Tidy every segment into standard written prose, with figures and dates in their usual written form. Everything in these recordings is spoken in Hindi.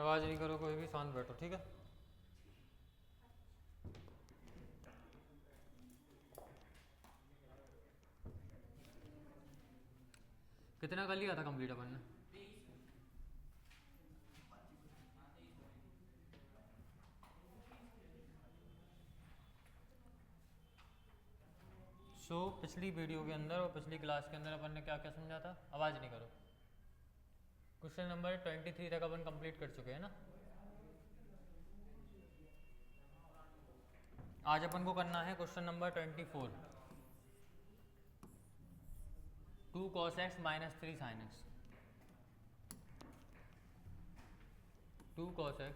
आवाज़ नहीं करो कोई भी, शांत बैठो, ठीक है। कितना कर लिया था कंप्लीट अपन ने? पिछली वीडियो के अंदर और पिछली क्लास के अंदर अपन ने क्या क्या समझा था? आवाज़ नहीं करो। क्वेश्चन नंबर 23 तक अपन कंप्लीट कर चुके हैं ना। आज अपन को करना है question number 24। 2 cos x minus 3 sin x। 2 cos x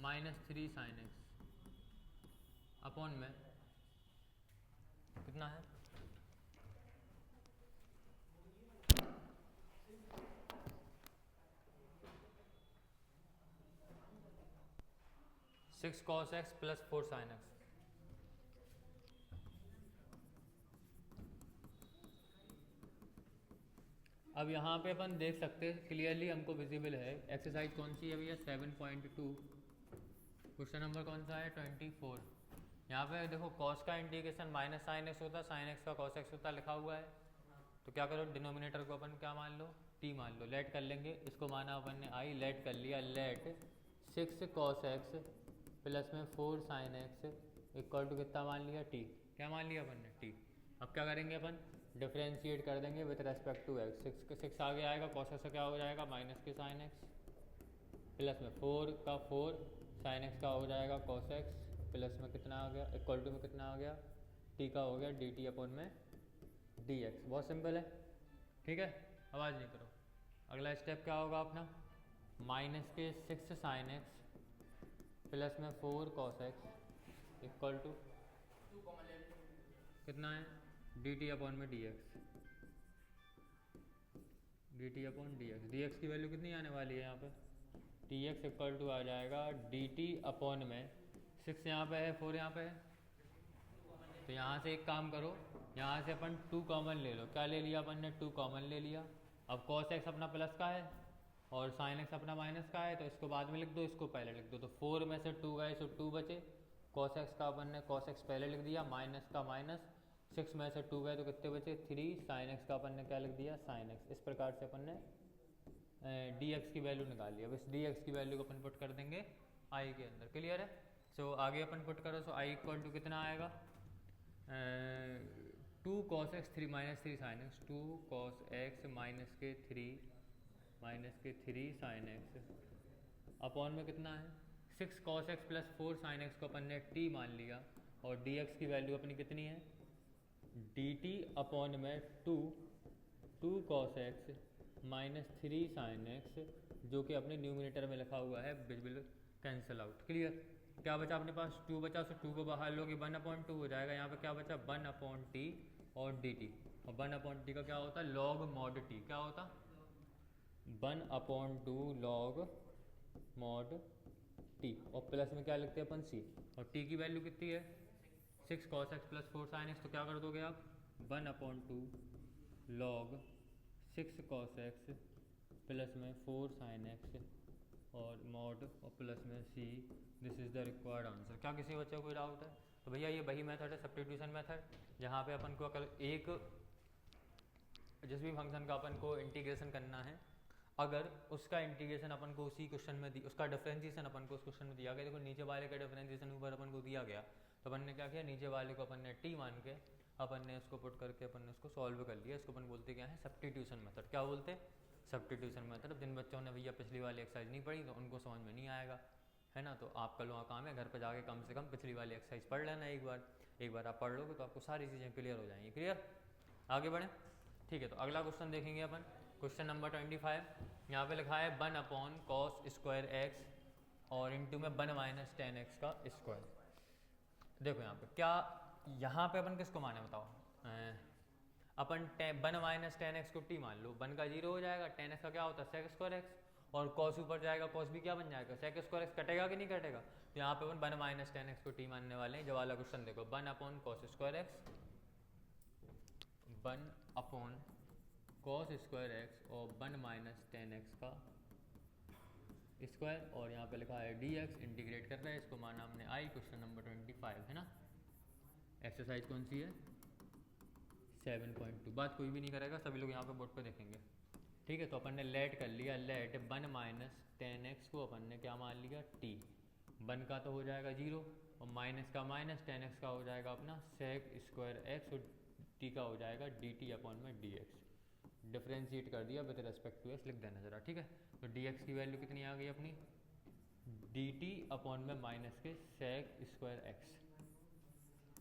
minus 3 sin x upon में कितना है? 6 cos x plus 4 sin x। अब यहाँ पे अपन देख सकते हैं क्लियरली, हमको विजिबल है एक्सरसाइज कौन सी है भैया? 7.2। क्वेश्चन नंबर कौन सा है? 24। यहाँ पे देखो कॉस का इंटीग्रेशन माइनस साइन एक्स होता है, साइन एक्स का कॉस एक्स होता है, लिखा हुआ है। तो क्या करो, डिनोमिनेटर को अपन क्या मान लो? टी मान लो। लेट कर लेंगे, इसको माना अपन ने आई, लेट कर लिया। लेट 6 cos x प्लस में 4 sin x इक्वल टू कितना मान लिया? टी। क्या मान लिया अपन ने? टी। अब क्या करेंगे अपन? डिफ्रेंशिएट कर देंगे विथ रेस्पेक्ट टू एक्स। 6 आगे आएगा, कॉस एक्स क्या हो जाएगा? माइनस के साइन एक्स प्लस में 4 का 4 साइन एक्स का हो जाएगा कॉस एक्स प्लस में कितना आ गया? इक्वल टू में कितना आ गया? टी का हो गया डी टी अपॉन में डी एक्स। बहुत सिंपल है, ठीक है। आवाज़ नहीं करो। अगला स्टेप क्या होगा अपना? माइनस के 6 साइन एक्स प्लस में 4 कॉस एक्स इक्वल टू कितना है? डी टी अपॉन में D x. D T upon D x. D x की वैल्यू कितनी आने वाली है यहाँ पे? टी एक्स इक्वल टू आ जाएगा डी टी अपॉन में 6 यहाँ पे है, 4 यहाँ पे है। तो यहाँ से एक काम करो, यहाँ से अपन 2 कॉमन ले लो। क्या ले लिया अपन ने? 2 कॉमन ले लिया। अब कॉस एक्स अपना प्लस का है और साइन एक्स अपना माइनस का है, तो इसको बाद में लिख दो, इसको पहले लिख दो। तो 4 में से 2 गए सो 2 बचे। कॉस एक्स का अपन ने कॉस एक्स पहले लिख दिया, माइनस का माइनस। 6 में से 2 गए तो कितने बचे? 3। साइन एक्स का अपन ने क्या लिख दिया? Sine x. इस प्रकार से अपन ने डी एक्स की वैल्यू निकाल लिया। बस डी एक्स की वैल्यू को अपन पुट कर देंगे आई के अंदर। क्लियर है? सो आगे अपन पुट करो, सो आई इक्वल टू कितना आएगा? 2 cos x 3 minus 3 sine x. 2 cos x minus के 3 साइन एक्स अपॉन में कितना है? 6 cos x plus 4 sign x को अपन ने t मान लिया और dx की वैल्यू अपनी कितनी है? dt अपॉन में 2 cos x minus 3 sine x, जो कि अपने न्यूमिनेटर में लिखा हुआ है, बिल्कुल कैंसिल आउट। क्लियर? क्या बचा अपने पास? 2 बचा, सो 2 को बाहर लोगे 1/2 हो जाएगा। यहाँ पे क्या बचा? 1/t और dt। और 1/t का क्या होता है? Log mod t। क्या होता? 1/2 लॉग मॉड t। और प्लस में क्या लिखते हैं अपन? c। और t की वैल्यू कितनी है? 6 cos x plus 4 sin x। तो क्या कर दोगे आप? 1/2 लॉग 6 cos x प्लस में 4 sin x और मॉड और प्लस में c। This is the required answer. क्या किसी बच्चे को कोई डाउट है? तो भैया ये वही मेथड है, सब्स्टिट्यूशन मेथड, जहाँ पे अपन को अगर एक जिस भी फंक्शन का अपन को इंटीग्रेशन करना है, अगर उसका इंटीग्रेशन अपन को उसी क्वेश्चन में उसका डिफरेंशिएशन अपन को उस क्वेश्चन में दिया गया, देखो नीचे वाले का डिफरेंशिएशन ऊपर अपन को दिया गया, तो अपन ने क्या किया? नीचे वाले को अपन ने टी मान के अपन ने उसको पुट करके अपन ने उसको सॉल्व कर लिया। इसको अपन बोलते क्या है? Substitution method. क्या बोलते हैं? Substitution method. जिन बच्चों ने भैया पिछली वाली एक्सरसाइज नहीं पढ़ी तो उनको समझ में नहीं आएगा, है ना। तो आपका लोगों का काम है घर पर जाके कम से कम पिछली वाली एक्सरसाइज पढ़ लेना एक बार आप पढ़ लोगे तो आपको सारी चीज़ें क्लियर हो जाएंगी। क्लियर? आगे बढ़ें, ठीक है। तो अगला क्वेश्चन देखेंगे अपन, क्वेश्चन नंबर 25। यहाँ पे लिखा है 1/cos स्क्वायर एक्स और इंटू में 1 माइनस 10x का स्क्वायर। देखो यहाँ पे क्या, यहाँ पे अपन किसको माने बताओ? अपन 1 माइनस 10x को t मान लो। 1 का 0 हो जाएगा, 10x का क्या होता है? सेक स्क्वायर एक्स, और cos ऊपर जाएगा, cos भी क्या बन जाएगा? Sec square x. कटेगा कि नहीं कटेगा? तो यहाँ पे अपन 1 माइनस 10x को t मानने वाले हैं। जो वाला क्वेश्चन देखो, 1/cos square x, 1/cos square x और 1 माइनस 10x का स्क्वायर और यहाँ पे लिखा है dx, इंटीग्रेट कर रहे हैं इसको, माना हमने i। क्वेश्चन नंबर 25 है ना। एक्सरसाइज कौन सी है? 7.2। बात कोई भी नहीं करेगा, सभी लोग यहाँ पे बोर्ड पे देखेंगे। ठीक है, तो अपन ने लेट कर लिया, लेट 1 माइनस 10x को अपन ने क्या मान लिया? t। 1 का तो हो जाएगा 0 और माइनस का माइनस, 10x का हो जाएगा अपना सेक स्क्वायर x और t का हो जाएगा dt अपॉन में dx। डिफ्रेंशिएट कर दिया विद रिस्पेक्ट टू x, लिख देना ज़रा। ठीक है, तो dx की वैल्यू कितनी आ गई अपनी? dt अपॉन में माइनस के सेक स्क्वायर x।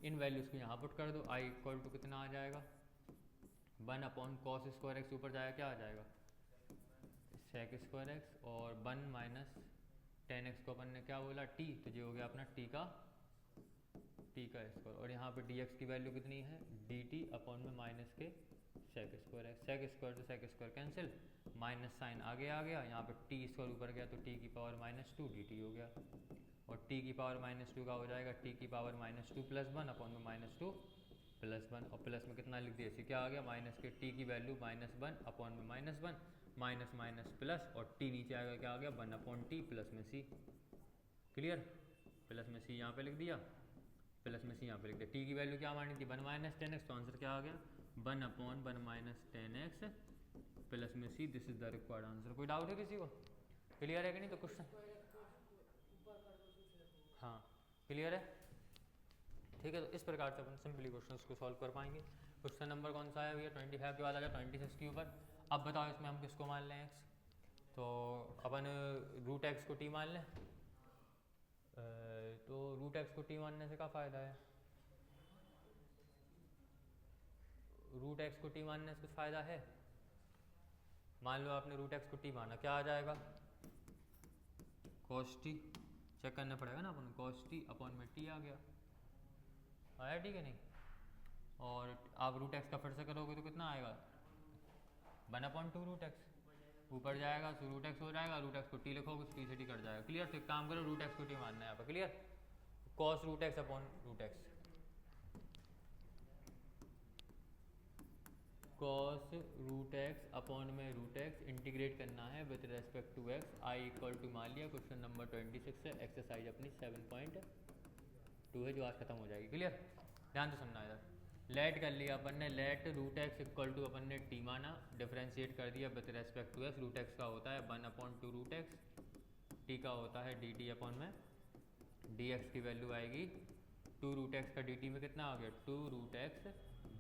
इन वैल्यूज़ को यहाँ पुट कर दो। i इक्वल टू कितना आ जाएगा? 1 अपॉन कॉस स्क्वायर एक्स, ऊपर जाएगा क्या आ जाएगा? सेक स्क्वायर एक्स, और 1 माइनस 10x को अपन ने क्या बोला? t, तो ये हो गया अपना t का स्क्वायर। और यहाँ पे dx की वैल्यू कितनी है? dt अपॉन में माइनस के sec square x. Sec square तो sec square cancel, minus sign आगे आ गया, यहाँ पे t स्क्वायर ऊपर गया तो t की पावर -2 dt हो गया। और t की पावर -2 का हो जाएगा t की पावर -2 प्लस 1 अपॉन में -2 प्लस 1, और प्लस में कितना लिख दिया? इसे क्या आ गया? माइनस के t की वैल्यू -1 अपॉन में -1, माइनस माइनस प्लस, और t नीचे आएगा क्या आ गया? 1 अपॉन टी प्लस में c। क्लियर? प्लस में c यहाँ पे लिख दिया, प्लस में c यहाँ पे लिख दिया। t की वैल्यू क्या मानी थी? 1 माइनस 10x, तो आंसर क्या आ गया? 1 अपॉन 1 माइनस 10x प्लस में c। This is the required answer. कोई डाउट है किसी को? क्लियर है कि नहीं? तो क्वेश्चन, हाँ क्लियर है। ठीक है, तो इस प्रकार से अपन सिंपली क्वेश्चन को सॉल्व कर पाएंगे। क्वेश्चन नंबर कौन सा है भैया? 25 के बाद आ गया 26 के ऊपर। अब बताओ इसमें हम किसको मान लें x? तो अपन रूट x को t मान लें। तो रूट x को t मानने से क्या फ़ायदा है? रूट x को t मानने से कुछ फ़ायदा है? मान लो आपने रूट x को t माना, क्या आ जाएगा? cos t। चेक करना पड़ेगा ना अपन, cos t अपॉन में t आ गया, आया ठीक है नहीं? और आप रूट एक्स का फिर से करोगे तो कितना आएगा? 1/2 रूट एक्स, ऊपर जाएगा तो रूट एक्स हो जाएगा, रूट एक्स को टी लिखोगे टी से टी कट जाएगा। क्लियर? तो एक काम करो, रूट एक्स को टी मानना है यहाँ पर। Clear? Cos root x upon root x, cos root x upon में रूट एक्स, इंटीग्रेट करना है with respect to x. I equal to मान लिया। क्वेश्चन नंबर 26 है, एक्सरसाइज अपनी 7.2 है जो आज खत्म हो जाएगी। क्लियर? ध्यान से सुनना इधर। लेट कर लिया अपन ने, let root x equal to अपन ने टी माना, डिफ्रेंशिएट कर दिया with respect to x. Root x का होता है 1/2 रूट एक्स, टी का होता है डी टी अपॉन में डी एक्स की वैल्यू आएगी 2 रूट एक्स का डी टी में कितना आ गया? 2 रूट एक्स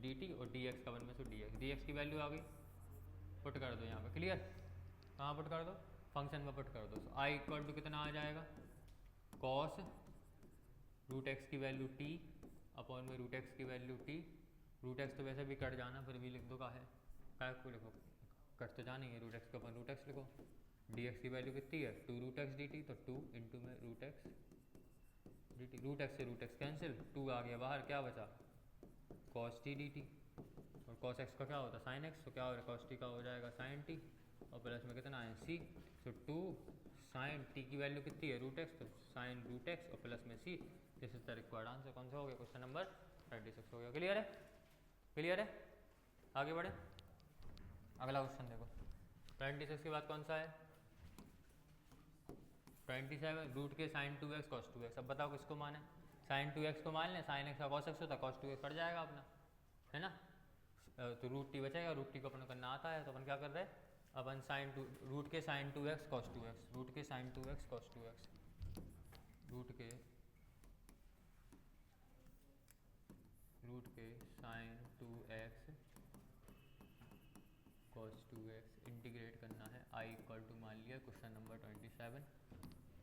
डी टी, और डी एक्स का 1 में से डी एक्स की वैल्यू आ गई, पुट कर दो यहाँ पे। क्लियर? कहाँ पुट कर दो? फंक्शन में पुट कर दो। तो आई इक्वल टू कितना आ जाएगा? कॉस रूट एक्स की वैल्यू टी अपॉन में रूट एक्स की वैल्यू टी। रूट एक्स तो वैसे भी कट जाना, फिर भी लिख दो का है, काय को लिखो, कट तो जानी है, रूट एक्स का अपन रूट एक्स लिखो। डी एक्स की वैल्यू कितनी है? 2 रूट एक्स डी टी, तो 2 इंटू में root x d t. Root x से रूट एक्स कैंसिल, 2 आ गया बाहर, क्या बचा? कॉस टी डी टी, और कॉस एक्स का क्या होता है? साइन एक्स, तो क्या हो रहा है? कॉस टी का हो जाएगा साइन टी, और प्लस में कितना है? सी। तो 2 साइन टी की वैल्यू कितनी है? रूट एक्स, तो साइन रूट एक्स और प्लस में C. This is the required answer. कौन सा हो गया? क्वेश्चन नंबर 26 हो गया। क्लियर है? क्लियर है? आगे बढ़े, अगला क्वेश्चन देखो। 26 के बाद कौन सा है? 27, रूट के साइन 2x कॉस 2x। अब बताओ किसको माने? साइन 2x को मान लें, साइन एक्स का कॉस एक्स होता है, कॉस 2x कट जाएगा अपना, है ना? तो रूट टी बचेगा, रूट टी को अपन करना आता है, तो अपन क्या कर रहे हैं? अपन साइन टू रूट के sine 2x cos 2x, root के sine 2x cos 2x, root के sine 2x cos 2x, integrate करना है। आई इक्वल टू मान लिया क्वेश्चन नंबर 27।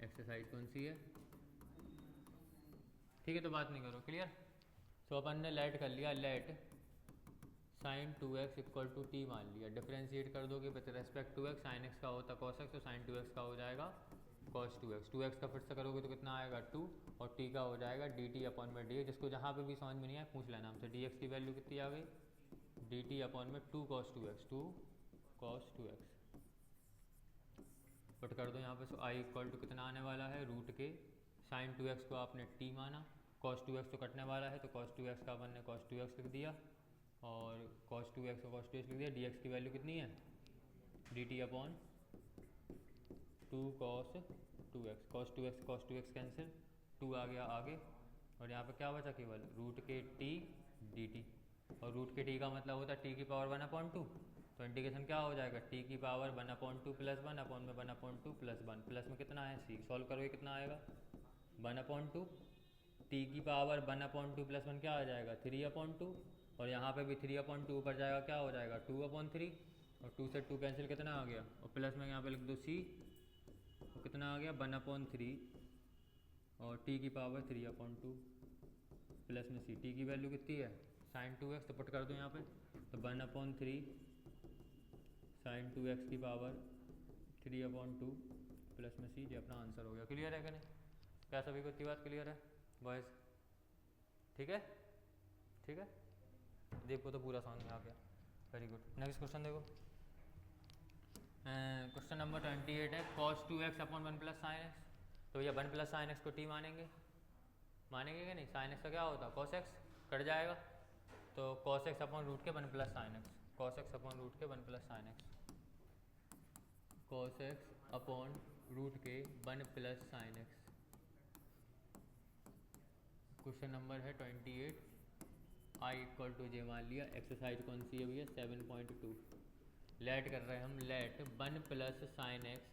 एक्सरसाइज कौन सी है? ठीक है, तो बात नहीं करो। क्लियर? तो अपन ने लेट कर लिया, let sine 2x equal to t मान लिया, डिफ्रेंशिएट कर दोगे with respect to x. Sine x का होता है कॉस एक्स, तो साइन 2x का हो जाएगा कॉस 2x। 2x का फिर से करोगे तो कितना आएगा? 2, और t का हो जाएगा डी टी अपॉन में डी। जिसको जहाँ पे भी समझ में नहीं आया पूछ लेना हमसे। डी एक्स की वैल्यू कितनी आ गई? डी टी अपॉन में 2 cos 2x, 2 cos 2x, put कर दो यहाँ पे। सो आई इक्वल टू कितना आने वाला है? रूट के साइन 2x को आपने t माना, cos 2x तो कटने वाला है, तो cos 2x का अपन ने cos 2x लिख दिया, और cos 2x को cos 2x लिख दिया। dx की वैल्यू कितनी है? dt upon 2 cos 2x, cos 2x cancel, 2 आ गया आगे, और यहाँ पे क्या बचा केवल रूट के टी डी टी, और रूट के टी का मतलब होता है टी की पावर 1/2, तो इंटीग्रेशन क्या हो जाएगा टी की पावर 1/2 प्लस 1 अपॉन में 1/2 प्लस 1, प्लस में कितना है सी, सॉल्व करोगे कितना आएगा 1/2, टी की पावर 1/2 प्लस 1 क्या आ जाएगा 3/2, और यहाँ पे भी 3/2 ऊपर जाएगा क्या हो जाएगा 2/3, और 2 से 2 कैंसिल कितना आ गया, और प्लस में यहाँ पे लिख दो सी, तो कितना आ गया 1/3, और टी की पावर 3/2 प्लस में सी, टी की वैल्यू कितनी है sin 2x, तो पुट कर दो यहाँ पे, तो 1/3 sin 2x की पावर 3/2 प्लस में सी, ये अपना आंसर हो गया। क्लियर है कि नहीं, क्या सभी को इतनी बात क्लियर है बॉयज़, ठीक है ठीक है, देखो तो पूरा समझ में आ गया, वेरी गुड। नेक्स्ट क्वेश्चन देखो, क्वेश्चन नंबर 28 है cos 2x upon 1 plus sine x, तो भैया 1 प्लस साइन एक्स को टी मानेंगे कि नहीं, साइन एक्स का क्या होता है cos x, कट जाएगा, तो cos x अपॉन रूट के 1 plus sine x, cos x upon root के 1 plus sine x, cos x upon root के 1 plus sine x. Question number है 28, आई इक्वल टू जे मान लिया, एक्सरसाइज कौन सी है भैया 7.2, लेट कर रहे हैं हम, let 1 plus sine x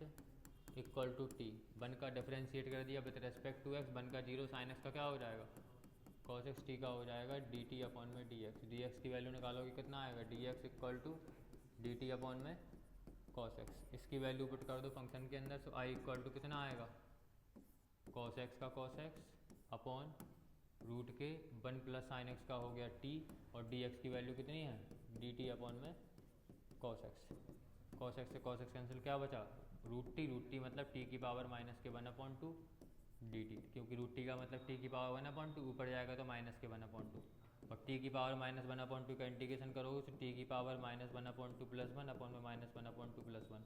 equal to t, 1 का डिफरेंशिएट कर दिया विद रेस्पेक्ट टू एक्स, 1 का 0, साइन एक्स का क्या हो जाएगा cos x टी का हो जाएगा डी टी अपॉन में डी एक्स, डी एक्स की वैल्यू निकालोगे कितना आएगा d x equal to D T upon में cos x, इसकी वैल्यू पुट कर दो फंक्शन के अंदर, सो आई इक्वल टू कितना आएगा cos x का cos x अपॉन रूट के 1 प्लस साइन एक्स का हो गया टी, और डी एक्स की वैल्यू कितनी है डी टी अपॉन में cos x, cos x से cos x कैंसिल, क्या बचा रूट टी मतलब टी की पावर माइनस के 1/2 डी टी, क्योंकि रूट टी का मतलब टी की पावर 1/2, ऊपर जाएगा तो माइनस के 1/2, और टी की पावर माइनस 1/2 का इंटीग्रेशन करोगे तो टी की पावर माइनस 1/2 प्लस 1 अपॉन में माइनस 1/2 प्लस 1,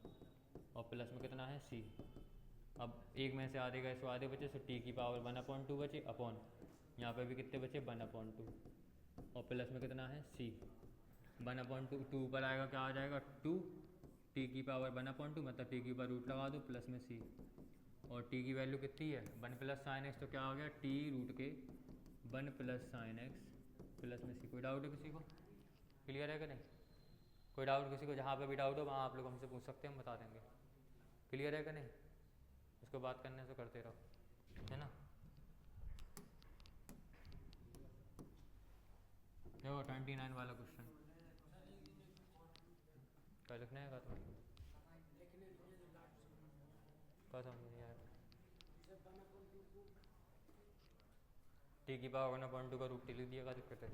और प्लस में कितना है सी, अब एक में से आधे गए सो आधे बचे, सो टी की पावर 1/2 बचे अपॉन, यहाँ पे भी कितने बचे 1/2, और प्लस में कितना है सी, 1/2, 2 ऊपर आएगा क्या आ जाएगा 2, टी की पावर 1/2 मतलब टी के ऊपर रूट लगा दो प्लस में सी, और टी की वैल्यू कितनी है 1 प्लस साइन एक्स, तो क्या हो गया टी रूट के 1 प्लस साइन एक्स प्लस में सी। कोई डाउट है किसी को, क्लियर है कि नहीं, कोई डाउट किसी को, जहाँ पे भी डाउट हो वहाँ आप लोग हमसे पूछ सकते हैं, हम बता देंगे, क्लियर है कि नहीं, इसको बात करने से करते रहो, है ना। देखो 29 वाला क्वेश्चन क्या लिखने है, क्या समझ नहीं आया, टी की पावर 1/2 का रूट टी लिख दिया, क्या दिक्कत है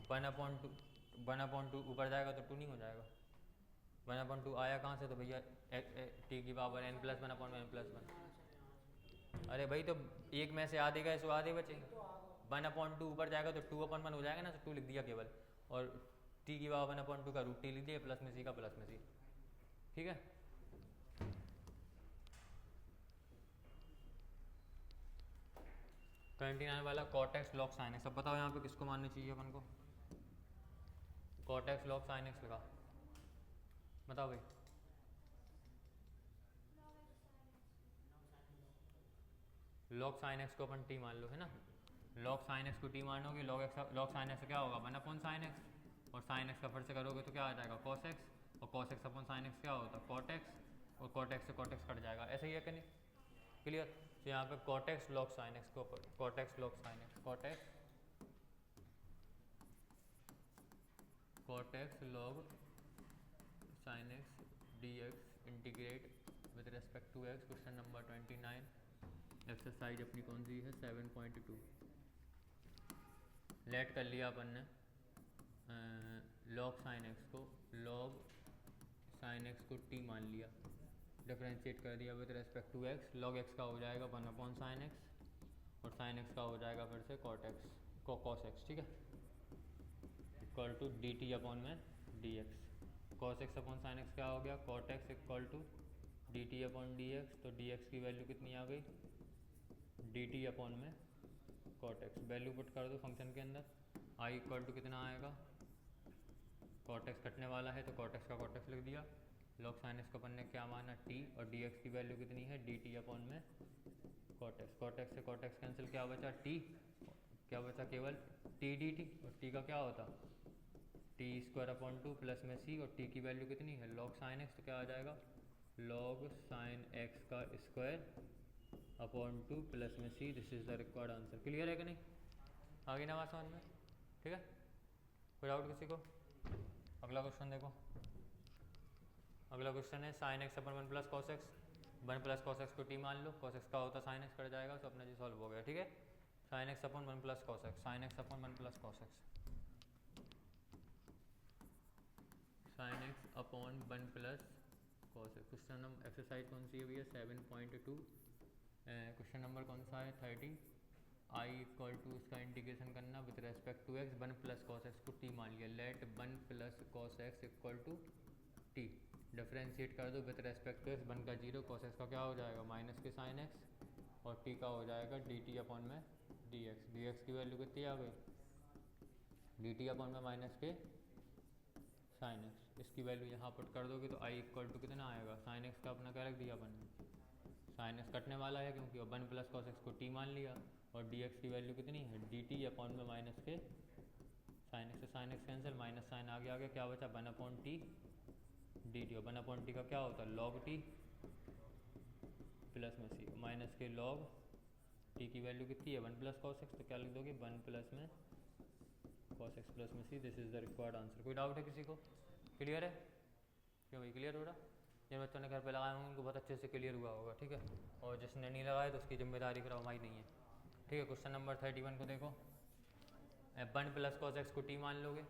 1/2 ऊपर जाएगा तो 2 नहीं हो जाएगा, 1/2 आया कहाँ से, तो भैया टी की power n plus 1/n plus 1, अरे भाई तो एक में से आधे गए सो आधे बचे, 1/2 ऊपर जाएगा तो 2/1 हो जाएगा ना, तो 2 लिख दिया केवल, और टी की पावर 1/2 का रूट टी लिख दिया प्लस में सी का प्लस में सी, ठीक है। ट्वेंटी वाला cot x log sin x, अब बताओ यहाँ पे किसको माननी चाहिए अपन को, cot x log sin x लगा, बताओ भाई, log sin x को अपन t मान लो, है ना, log sin x को t मानोगे, log sin x क्या होगा 1 sin x, और sin x का फिर से करोगे तो क्या आ जाएगा cos x, और cos x अपन sin x क्या होता है cot x, और cot x से cot x कट जाएगा, ऐसे ही है कि नहीं, क्लियर। तो यहाँ पे cot x log sin x को cot x log sin x, cot x log sin x dx integrate with respect to x, question number 29, exercise अपनी कौन सी है 7.2, लेट कर लिया अपन ने log sin x को log sin x को t मान लिया, डिफरेंशिएट कर दिया with respect to x, log x का हो जाएगा 1/sin x, और sin x का हो जाएगा फिर से cot x cos x, ठीक है, equal to D T upon में डी एक्स, cos x अपॉन sin x क्या हो गया cot x equal to D T upon D x, तो डी एक्स की वैल्यू कितनी आ गई डी टी अपॉन में cot x, वैल्यू पुट कर दो फंक्शन के अंदर, i इक्वल टू कितना आएगा cot x कटने वाला है तो cot x का cot x लिख दिया, लॉग साइन एक्स को अपन ने क्या माना टी, और डी एक्स की वैल्यू कितनी है डी टी अपॉन में कॉट एक्स। कॉट एक्स से कॉट एक्स कैंसिल, क्या बचा टी, क्या बचा केवल टी डी टी, और टी का क्या होता टी स्क्वायर अपॉन 2 प्लस में सी, और टी की वैल्यू कितनी है लॉग साइन एक्स, तो क्या आ जाएगा लॉग साइन एक्स का स्क्वायर अपॉन 2 प्लस में C. This is the required answer. Clear है कि नहीं, आगे ना बात समझ में, ठीक है। कोई डाउट किसी को? अगला क्वेश्चन देखो, अगला क्वेश्चन है साइन एक्स अपन 1 plus cos x, 1 plus cos x को टी मान लो, कॉस एक्स का होता साइन एक्स कट जाएगा, तो अपना जी सॉल्व हो गया, ठीक है। साइन एक्स अपन 1 plus cos x, sine x अपन 1 plus cos x, sine x upon 1 plus cos x. Question number exercise कौन सी है भैया 7.2, क्वेश्चन नंबर कौन सा है 30। आई इक्वल टू इसका इंटीग्रेशन करना with respect to x, 1 plus cos x को टी मान लिया, let 1 plus cos x equal to t, differentiate कर दो विद रेस्पेक्ट टू एक्स, 1 का 0, कॉस एक्स का क्या हो जाएगा माइनस के साइन एक्स, और टी का हो जाएगा डी टी अपॉन में डी एक्स। डी एक्स की वैल्यू कितनी आ गई डी टी अपॉन में माइनस के साइन एक्स, इसकी वैल्यू यहाँ पुट कर दोगे तो आई इक्वल टू कितना आएगा, साइन एक्स का अपना क्या रख दिया अपन ने, साइन एक्स कटने वाला है क्योंकि 1 प्लस कॉस एक्स को टी मान लिया, और डी एक्स की वैल्यू कितनी है डी टी अपॉन में माइनस के साइन एक्स से sine x cancel, minus sign आगे आ गया, क्या बचा 1 अपॉन टी डी टी, और 1 अपॉन टी का क्या होता है लॉग टी प्लस में सी, माइनस के लॉग टी की वैल्यू कितनी है 1 प्लस कॉस एक्स, तो क्या लिख दोगे 1 प्लस में कॉस एक्स प्लस में C. This is the required answer. कोई डाउट है किसी को? क्लियर है? क्यों भाई क्लियर हो रहा? जिन बच्चों ने घर पे लगाए होंगे उनको बहुत अच्छे से क्लियर हुआ होगा, ठीक है, और जिसने नहीं लगाया तो उसकी जिम्मेदारी फिर हमारी नहीं है, ठीक है। क्वेश्चन नंबर 31 को देखो, 1 प्लस कॉस एक्स को टी मान लोगे,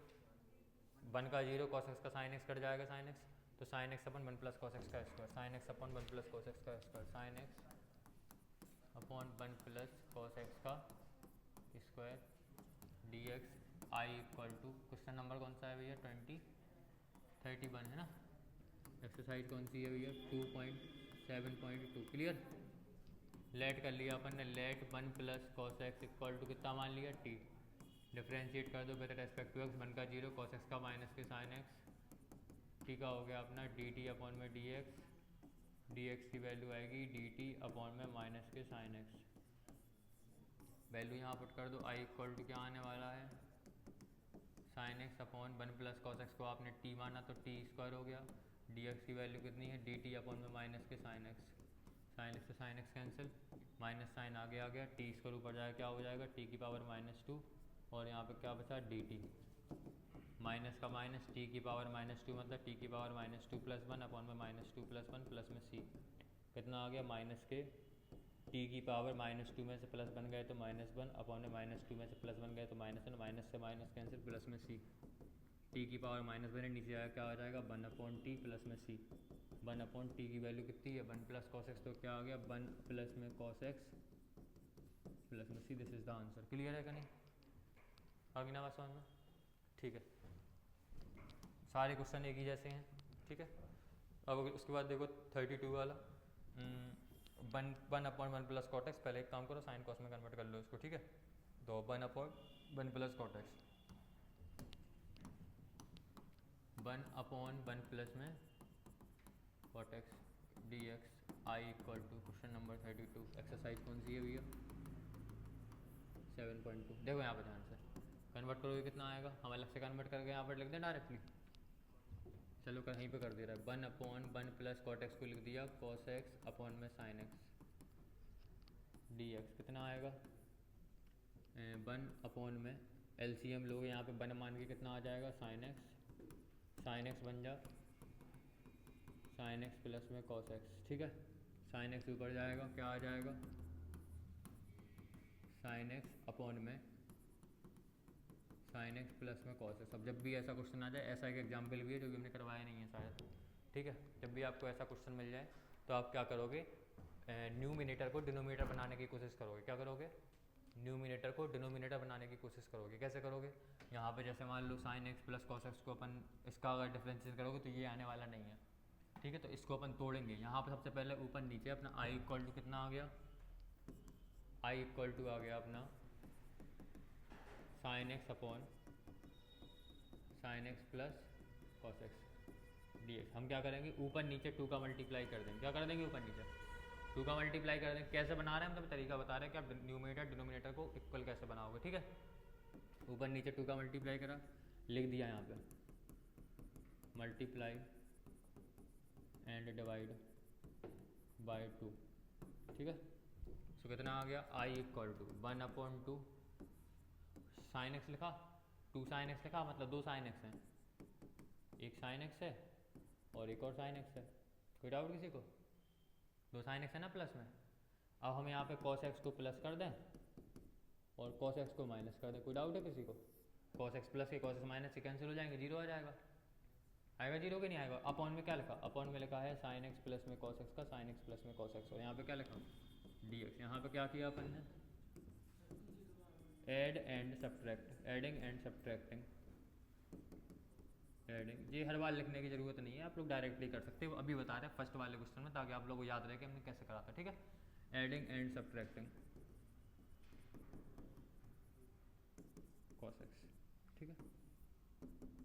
1 का 0, कॉस एक्स का साइन एक्स कट जाएगा साइन एक्स, तो साइन एक्स अपन 1 प्लस कॉस एक्स का स्क्वायर, साइन एक्स अपन 1 प्लस कॉस एक्स का square, sine x upon 1 plus cos x का square D X I equal to, question number कौन सा है भैया 31 है ना, एक्सरसाइज कौन सी है भैया 2.7.2। क्लियर, लेट कर लिया अपन ने, let 1 plus cos x equal to कितना मान लिया टी, डिफ्रेंशिएट कर दो विद रेस्पेक्ट टू एक्स, 1 का 0, कॉस एक्स का माइनस के साइन एक्स, टी का हो गया अपना डी टी अपॉन में डी एक्स की वैल्यू आएगी डी टी अपॉन में माइनस के साइन एक्स, वैल्यू यहाँ पुट कर दो, आई इक्वल टू क्या आने वाला है sine x upon 1 plus cos x को आपने टी माना तो टी स्क्वायर हो गया, डी एक्स की वैल्यू कितनी है डी टी अपॉन में माइनस के साइन एक्स, साइन एक्स से sine x cancel, minus sign आगे आ गया, टी स्क्वायर ऊपर जाएगा क्या हो जाएगा टी की पावर -2, और यहाँ पे क्या बचा डी टी, माइनस का माइनस टी की पावर -2 मतलब टी की पावर -2 + 1 अपॉन में -2 + 1 प्लस में सी, कितना आ गया माइनस के टी की पावर -2 में से प्लस बन गए तो -1 अपॉन में -2 में से प्लस बन गए तो -1, माइनस से माइनस कैंसिल, प्लस में सी, टी की पावर -1 नीचे आया क्या आ जाएगा 1 अपॉन टी प्लस में सी, 1 अपॉन टी की वैल्यू कितनी है 1 प्लस कॉस एक्स, तो क्या आ गया 1 प्लस में कॉस एक्स प्लस में C. This is the answer. Clear है कि नहीं, आगे ना बात समझ में, ठीक है, सारे क्वेश्चन एक ही जैसे हैं, ठीक है। अब उसके बाद देखो 32 वाला, 1 अपॉन 1 प्लस कॉट एक्स, पहले एक काम करो साइन कॉस में कन्वर्ट कर लो इसको, ठीक है, तो 1 upon 1 plus cot x, 1 upon 1 plus में cot x D X I equal to, question number 32, exercise कौन सी है भैया 7.2। देखो यहाँ पर ध्यान से कन्वर्ट करोगे कितना आएगा, हम अलग से कन्वर्ट करके यहाँ पर लिख दें डायरेक्टली, चलो कहीं पे कर दे रहा है, 1 अपॉन 1 प्लस कॉट एक्स को लिख दिया कॉस एक्स अपॉन में साइन एक्स डी एक्स, कितना आएगा 1 अपॉन में एलसीएम लोगे यहाँ पे 1 मान के कितना आ जाएगा साइन एक्स बन जा साइन एक्स प्लस में कॉस एक्स, ठीक है, साइन एक्स ऊपर जाएगा क्या आ जाएगा साइन एक्स अपॉन में साइन एक्स प्लस में कॉस एक्स। अब जब भी ऐसा क्वेश्चन आ जाए, ऐसा एक एग्जाम्पल भी है जो कि हमने करवाया नहीं है शायद, ठीक है, जब भी आपको ऐसा क्वेश्चन मिल जाए तो आप क्या करोगे न्यूमिनेटर को डिनोमिनेटर बनाने की कोशिश करोगे, क्या करोगे न्यूमिनेटर को डिनोमिनेटर बनाने की कोशिश करोगे, कैसे करोगे, यहाँ पे जैसे मान लो sine x plus cos x को अपन इसका अगर डिफ्रेंशिएट करोगे तो ये आने वाला नहीं है, ठीक है, तो इसको अपन तोड़ेंगे, यहाँ पर सबसे पहले ऊपर नीचे अपना आई इक्वल टू कितना आ गया, आई इक्वल टू आ गया अपना sign x upon sine x plus cos x, dx। हम क्या करेंगे, ऊपर नीचे 2 का मल्टीप्लाई कर देंगे। क्या कर देंगे, ऊपर नीचे 2 का मल्टीप्लाई कर देंगे। कैसे बना रहे हैं हम, तो तरीका बता रहे हैं कि आप न्यूमरेटर डिनोमिनेटर को इक्वल कैसे बनाओगे। ठीक है, ऊपर नीचे 2 का मल्टीप्लाई करा, लिख दिया यहाँ पे मल्टीप्लाई एंड डिवाइड बाय 2। ठीक है, सो कितना आ गया, i equal to 1/2 sine x लिखा, 2 साइन एक्स लिखा, मतलब 2 साइन एक्स हैं, एक साइन एक्स है और एक और साइन एक्स है। कोई डाउट किसी को, 2 साइन एक्स है ना प्लस में। अब हम यहाँ पे कॉस एक्स को प्लस कर दें और कॉस एक्स को माइनस कर दें। कोई डाउट है किसी को, कॉस एक्स प्लस के कॉस एक्स माइनस से कैंसिल हो जाएंगे, जीरो आ जाएगा। आएगा जीरो कि नहीं आएगा। अपॉन में क्या लिखा, अपॉन में लिखा है साइन एक्स प्लस में कॉस एक्स का, साइन एक्स प्लस में कॉस एक्स, और यहाँ पे क्या लिखा डी एक्स। यहाँ पे क्या किया अपन ने, add and subtract, adding and subtracting, adding. ये हर बार लिखने की जरूरत नहीं है, आप लोग डायरेक्टली कर सकते हो। अभी बता रहे हैं फर्स्ट वाले क्वेश्चन में, ताकि आप लोगों को याद रहे कि हमने कैसे करा था। ठीक है, adding and subtracting cos x, ठीक है,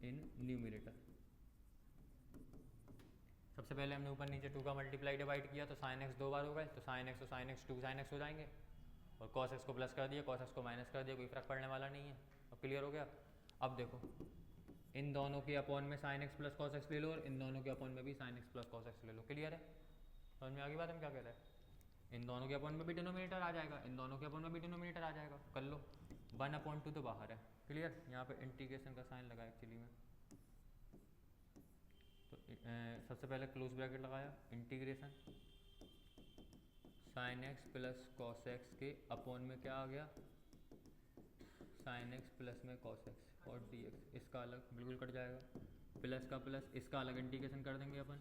इन न्यूमरेटर। सबसे पहले हमने ऊपर नीचे 2 का मल्टीप्लाई डिवाइड किया, तो साइन एक्स 2 बार हो गए, तो साइन एक्स और साइन एक्स 2 साइन एक्स हो जाएंगे, और कॉस एक्स को प्लस कर दिया, कॉस एक्स को माइनस कर दिया, कोई फर्क पड़ने वाला नहीं है। अब क्लियर हो गया। अब देखो, इन दोनों के अपॉन में sine x plus cos x ले लो, और इन दोनों के अपॉन में भी sign x plus cos x ले लो। क्लियर है, समझ में आ गई बात हम क्या कह रहे हैं। इन दोनों के अपॉन में भी डिनोमिनेटर आ जाएगा, इन दोनों के अपॉन में भी डिनोमिनेटर आ जाएगा, कर लो। 1/2 तो बाहर है, क्लियर। यहाँ पे इंटीग्रेशन का साइन लगा एक्चुअली में, तो सबसे पहले क्लोज ब्रैकेट लगाया, integration sign x plus cos x के अपॉन में क्या आ गया, साइन एक्स प्लस में कॉस एक्स और डी एक्स। इसका अलग बिल्कुल कट जाएगा, प्लस का प्लस, इसका अलग इंटीग्रेशन कर देंगे अपन,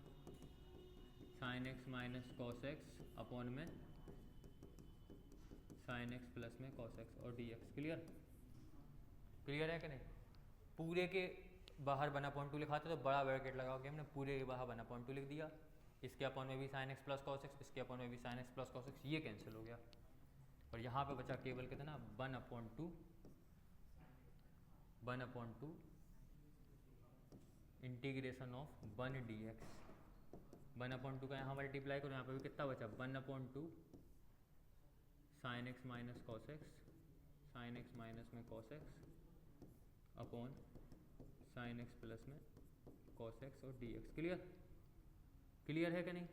sine x minus cos x upon में साइन एक्स प्लस में कॉस एक्स और डी एक्स। क्लियर, क्लियर है कि नहीं। पूरे के बाहर 1/2 लिखाते तो बड़ा ब्रैकेट लगा के हमने पूरे के बाहर 1/2 लिख दिया। इसके अपॉन में भी sign x plus cos x, इसके अपॉन में भी sign x plus cos x, ये कैंसिल हो गया। और यहाँ पे बचा केवल कितना, 1/2 इंटीग्रेशन ऑफ 1 डी एक्स। 1/2 का यहाँ मल्टीप्लाई करो, यहाँ पे भी कितना बचा, 1/2 sine x minus cos x, sine x minus में cos x upon sine x plus में कॉस एक्स और डी एक्स। क्लियर, क्लियर है कि नहीं,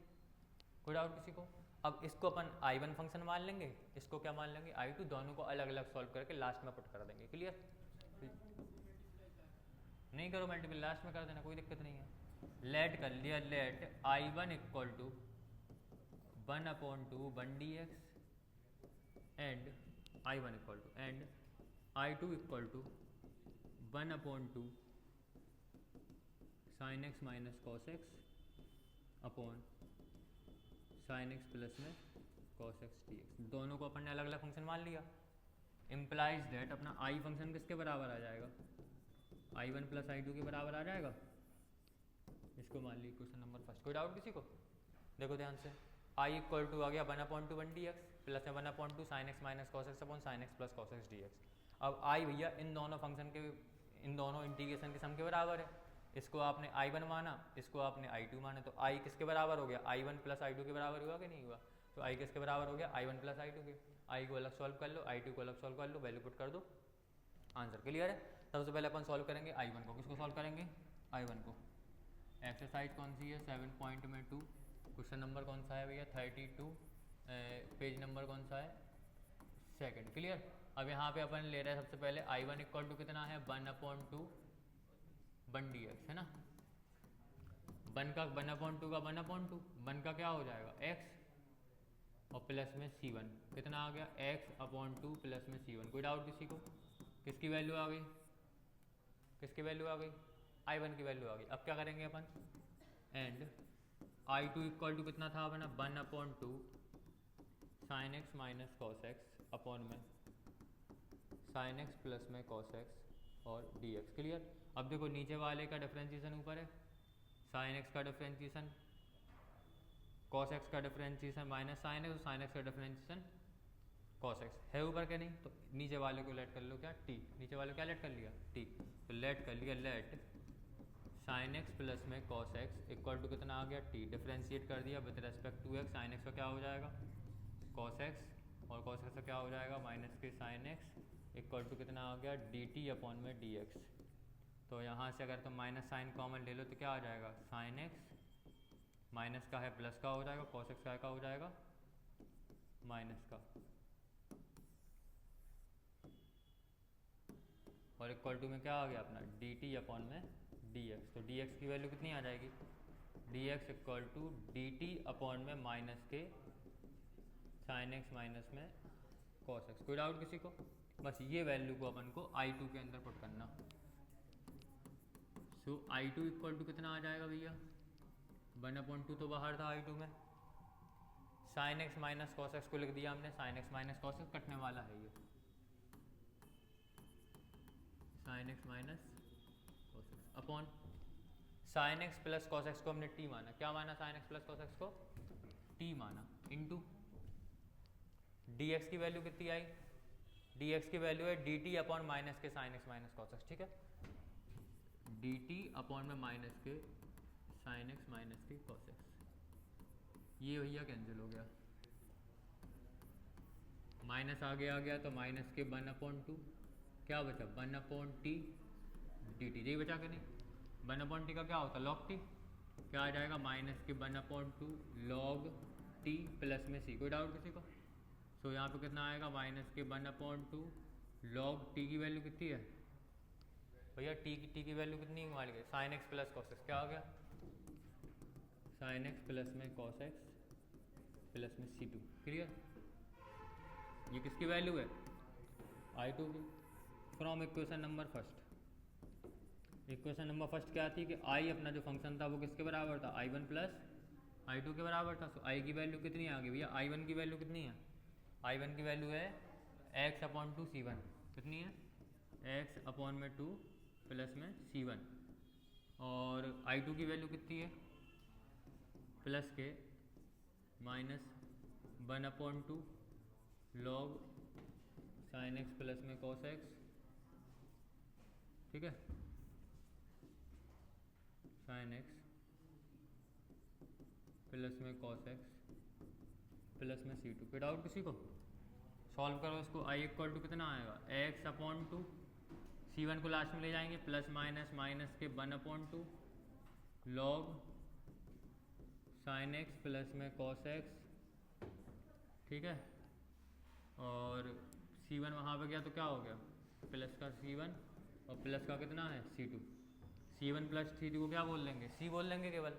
कोई डाउट किसी को। अब इसको अपन I1 फंक्शन मान लेंगे, इसको क्या मान लेंगे, I2, दोनों को अलग अलग सॉल्व करके लास्ट में पुट कर देंगे। क्लियर, नहीं करो मल्टीपल, लास्ट में कर देना, कोई दिक्कत नहीं है। लेट कर लिया, let I1 equal to 1/2 1 dx and I1 equal to, and I2 equal to 1/2 sine x minus cos x upon sine x plus में कॉस एक्स डी एक्स। दोनों को अपन ने अलग अलग फंक्शन मान लिया। इम्प्लाइज दैट अपना आई फंक्शन किसके बराबर आ जाएगा, I1 प्लस I2 के बराबर आ जाएगा। इसको मान ली क्वेश्चन नंबर फर्स्ट। कोई डाउट किसी को, देखो ध्यान से, I इक्वल टू आ गया 1/2 1 dx प्लस में 1/2 sine x minus cos x upon sine x plus cos x D x. अब I भैया इन दोनों फंक्शन के, इन दोनों इंटीग्रेशन के सम के बराबर है। इसको आपने I1 माना, इसको आपने I2 माना, तो I किसके बराबर हो गया, I1 प्लस I2 के बराबर हुआ कि नहीं हुआ। तो I किसके बराबर हो गया, I1 प्लस I2 के। I को अलग सॉल्व कर लो, I2 को अलग सॉल्व कर लो, वैल्यू पुट कर दो, आंसर। क्लियर है। सबसे पहले अपन सॉल्व करेंगे I1 को। किसको सॉल्व करेंगे, I1 को। एक्सरसाइज कौन सी है, 7.2। क्वेश्चन नंबर कौन सा है भैया, 32। पेज नंबर कौन सा है, सेकंड। क्लियर। अब यहाँ पे अपन ले रहे हैं सबसे पहले I1 इक्वल टू कितना है, 1/2 1 dx है ना। 1 का 1/2 का 1/2, 1 का क्या हो जाएगा x और प्लस में c1, कितना आ गया x/2 प्लस में c1। कोई डाउट किसी को, किसकी वैल्यू आ गई, किसकी वैल्यू आ गई, I1 की वैल्यू आ गई। अब क्या करेंगे अपन, एंड I2 इक्वल टू कितना था अपना, 1/2 sine x minus cos x upon में साइन एक्स प्लस में कॉस एक्स और डी एक्स। क्लियर। अब देखो नीचे वाले का डिफरेंशिएशन ऊपर है, साइन एक्स का डिफरेंशिएशन कॉस एक्स का डिफरेंशिएशन माइनस साइन एक्स और साइन एक्स का डिफरेंशिएशन कॉस एक्स है ऊपर के नहीं, तो नीचे वाले को लेट कर लो क्या, टी। नीचे वाले को क्या लेट कर लिया, टी। तो लेट कर लिया, लेट साइन एक्स प्लस में कॉस एक्स इक्वल टू कितना आ गया टी, डिफ्रेंशिएट कर दिया with respect to x, sine x का क्या हो जाएगा कॉस एक्स और कॉस एक्स का क्या हो जाएगा माइनस के साइन एक्स इक्वल टू कितना आ गया डी टी अपॉन में डी एक्स। तो यहाँ से अगर तुम माइनस साइन कॉमन ले लो तो क्या आ जाएगा साइन एक्स माइनस का है प्लस का हो जाएगा, कॉस एक्स का हो जाएगा माइनस का, और इक्वल टू में क्या आ गया अपना डी टी अपॉन में डी एक्स। तो डी एक्स की वैल्यू कितनी आ जाएगी d x equal to D T upon में माइनस के साइन एक्स माइनस में कॉस एक्स। कोई डाउट किसी को? बस ये वैल्यू को अपन को I2 के अंदर पुट करना। सो I2 इक्वल टू कितना आ जाएगा भैया 1/2 तो बाहर था I2 में, sine x minus cos x को लिख दिया हमने, sign x minus cos x कटने वाला है ये, sign x minus cos x upon sine x plus cos x को हमने टी माना, क्या माना sign x plus cos x को टी माना, इनटू डी एक्स की वैल्यू कितनी आई, डी एक्स की वैल्यू है डी टी अपॉन माइनस के sine x minus cos x, ठीक है, डी टी अपॉन में माइनस के साइन एक्स माइनस के कॉस एक्स, ये भैया कैंसिल हो गया, माइनस आगे आ गया तो माइनस के 1/2 क्या बचा 1/t डी टी, यही बचा कि नहीं, 1/t का क्या होता है लॉग टी, क्या आ जाएगा माइनस के 1/2 लॉग टी प्लस में सी। कोई डाउट किसी को? सो यहाँ पे कितना आएगा माइनस के 1/2 लॉग टी की वैल्यू कितनी है भैया टी की वैल्यू कितनी मान गए sign x plus cos x, क्या आ गया साइन एक्स प्लस में कॉस एक्स प्लस में C2। क्लियर? ये किसकी वैल्यू है I2 की, from equation number first. Equation number first क्या थी कि I अपना जो फंक्शन था वो किसके बराबर था I1 प्लस I2 के बराबर था। सो I की वैल्यू कितनी आ गई भैया I1 की वैल्यू कितनी है, I1 की वैल्यू है x/2 C1, कितनी है x/2 प्लस में C1, और I2 की वैल्यू कितनी है प्लस के minus 1/2 log sine x plus में कॉस एक्स, ठीक है, साइन एक्स प्लस में कॉस एक्स प्लस में C2। कोई डाउट किसी को? सॉल्व करो इसको, I इक्वल टू कितना आएगा x/2, C1 को लास्ट में ले जाएंगे, प्लस माइनस माइनस के 1/2 लॉग साइन एक्स प्लस में कॉस एक्स, ठीक है, और C1 वहाँ पे गया तो क्या हो गया प्लस का C1 और प्लस का कितना है C2, C1 प्लस C2 को क्या बोल लेंगे C बोल लेंगे केवल,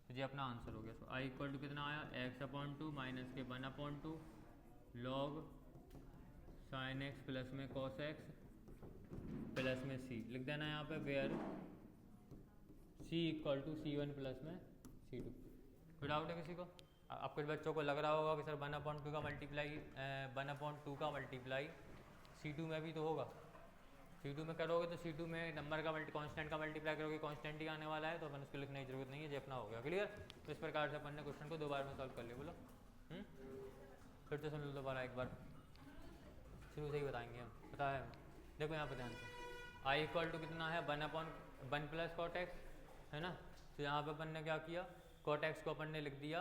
तो ये अपना आंसर हो गया। तो I इक्वल टू कितना आया x/2 माइनस के 1/2 लॉग साइन एक्स प्लस में कॉस एक्स प्लस में C लिख देना यहाँ पे, where C equal to C1 plus में C2। कोई डाउट है किसी को? अब कुछ बच्चों को लग रहा होगा कि सर 1/2 का मल्टीप्लाई 1/2 का मल्टीप्लाई C2 में भी तो होगा, C2 में करोगे तो C2 में नंबर का कांस्टेंट का मल्टीप्लाई करोगे, कांस्टेंट ही आने वाला है, तो अपन उसको लिखने की जरूरत नहीं है, ये अपना हो गया। क्लियर? तो इस प्रकार से अपन ने क्वेश्चन को 2 बार में सॉल्व कर लिया। बोलो फिर तो सुन लो दोबारा एक बार, शुरू से ही बताएंगे हम, पता है। देखो यहाँ पर ध्यान से I इक्वल टू कितना है 1/1 प्लस कॉट एक्स, है ना, तो यहाँ पे अपन ने क्या किया कॉट एक्स को अपन ने लिख दिया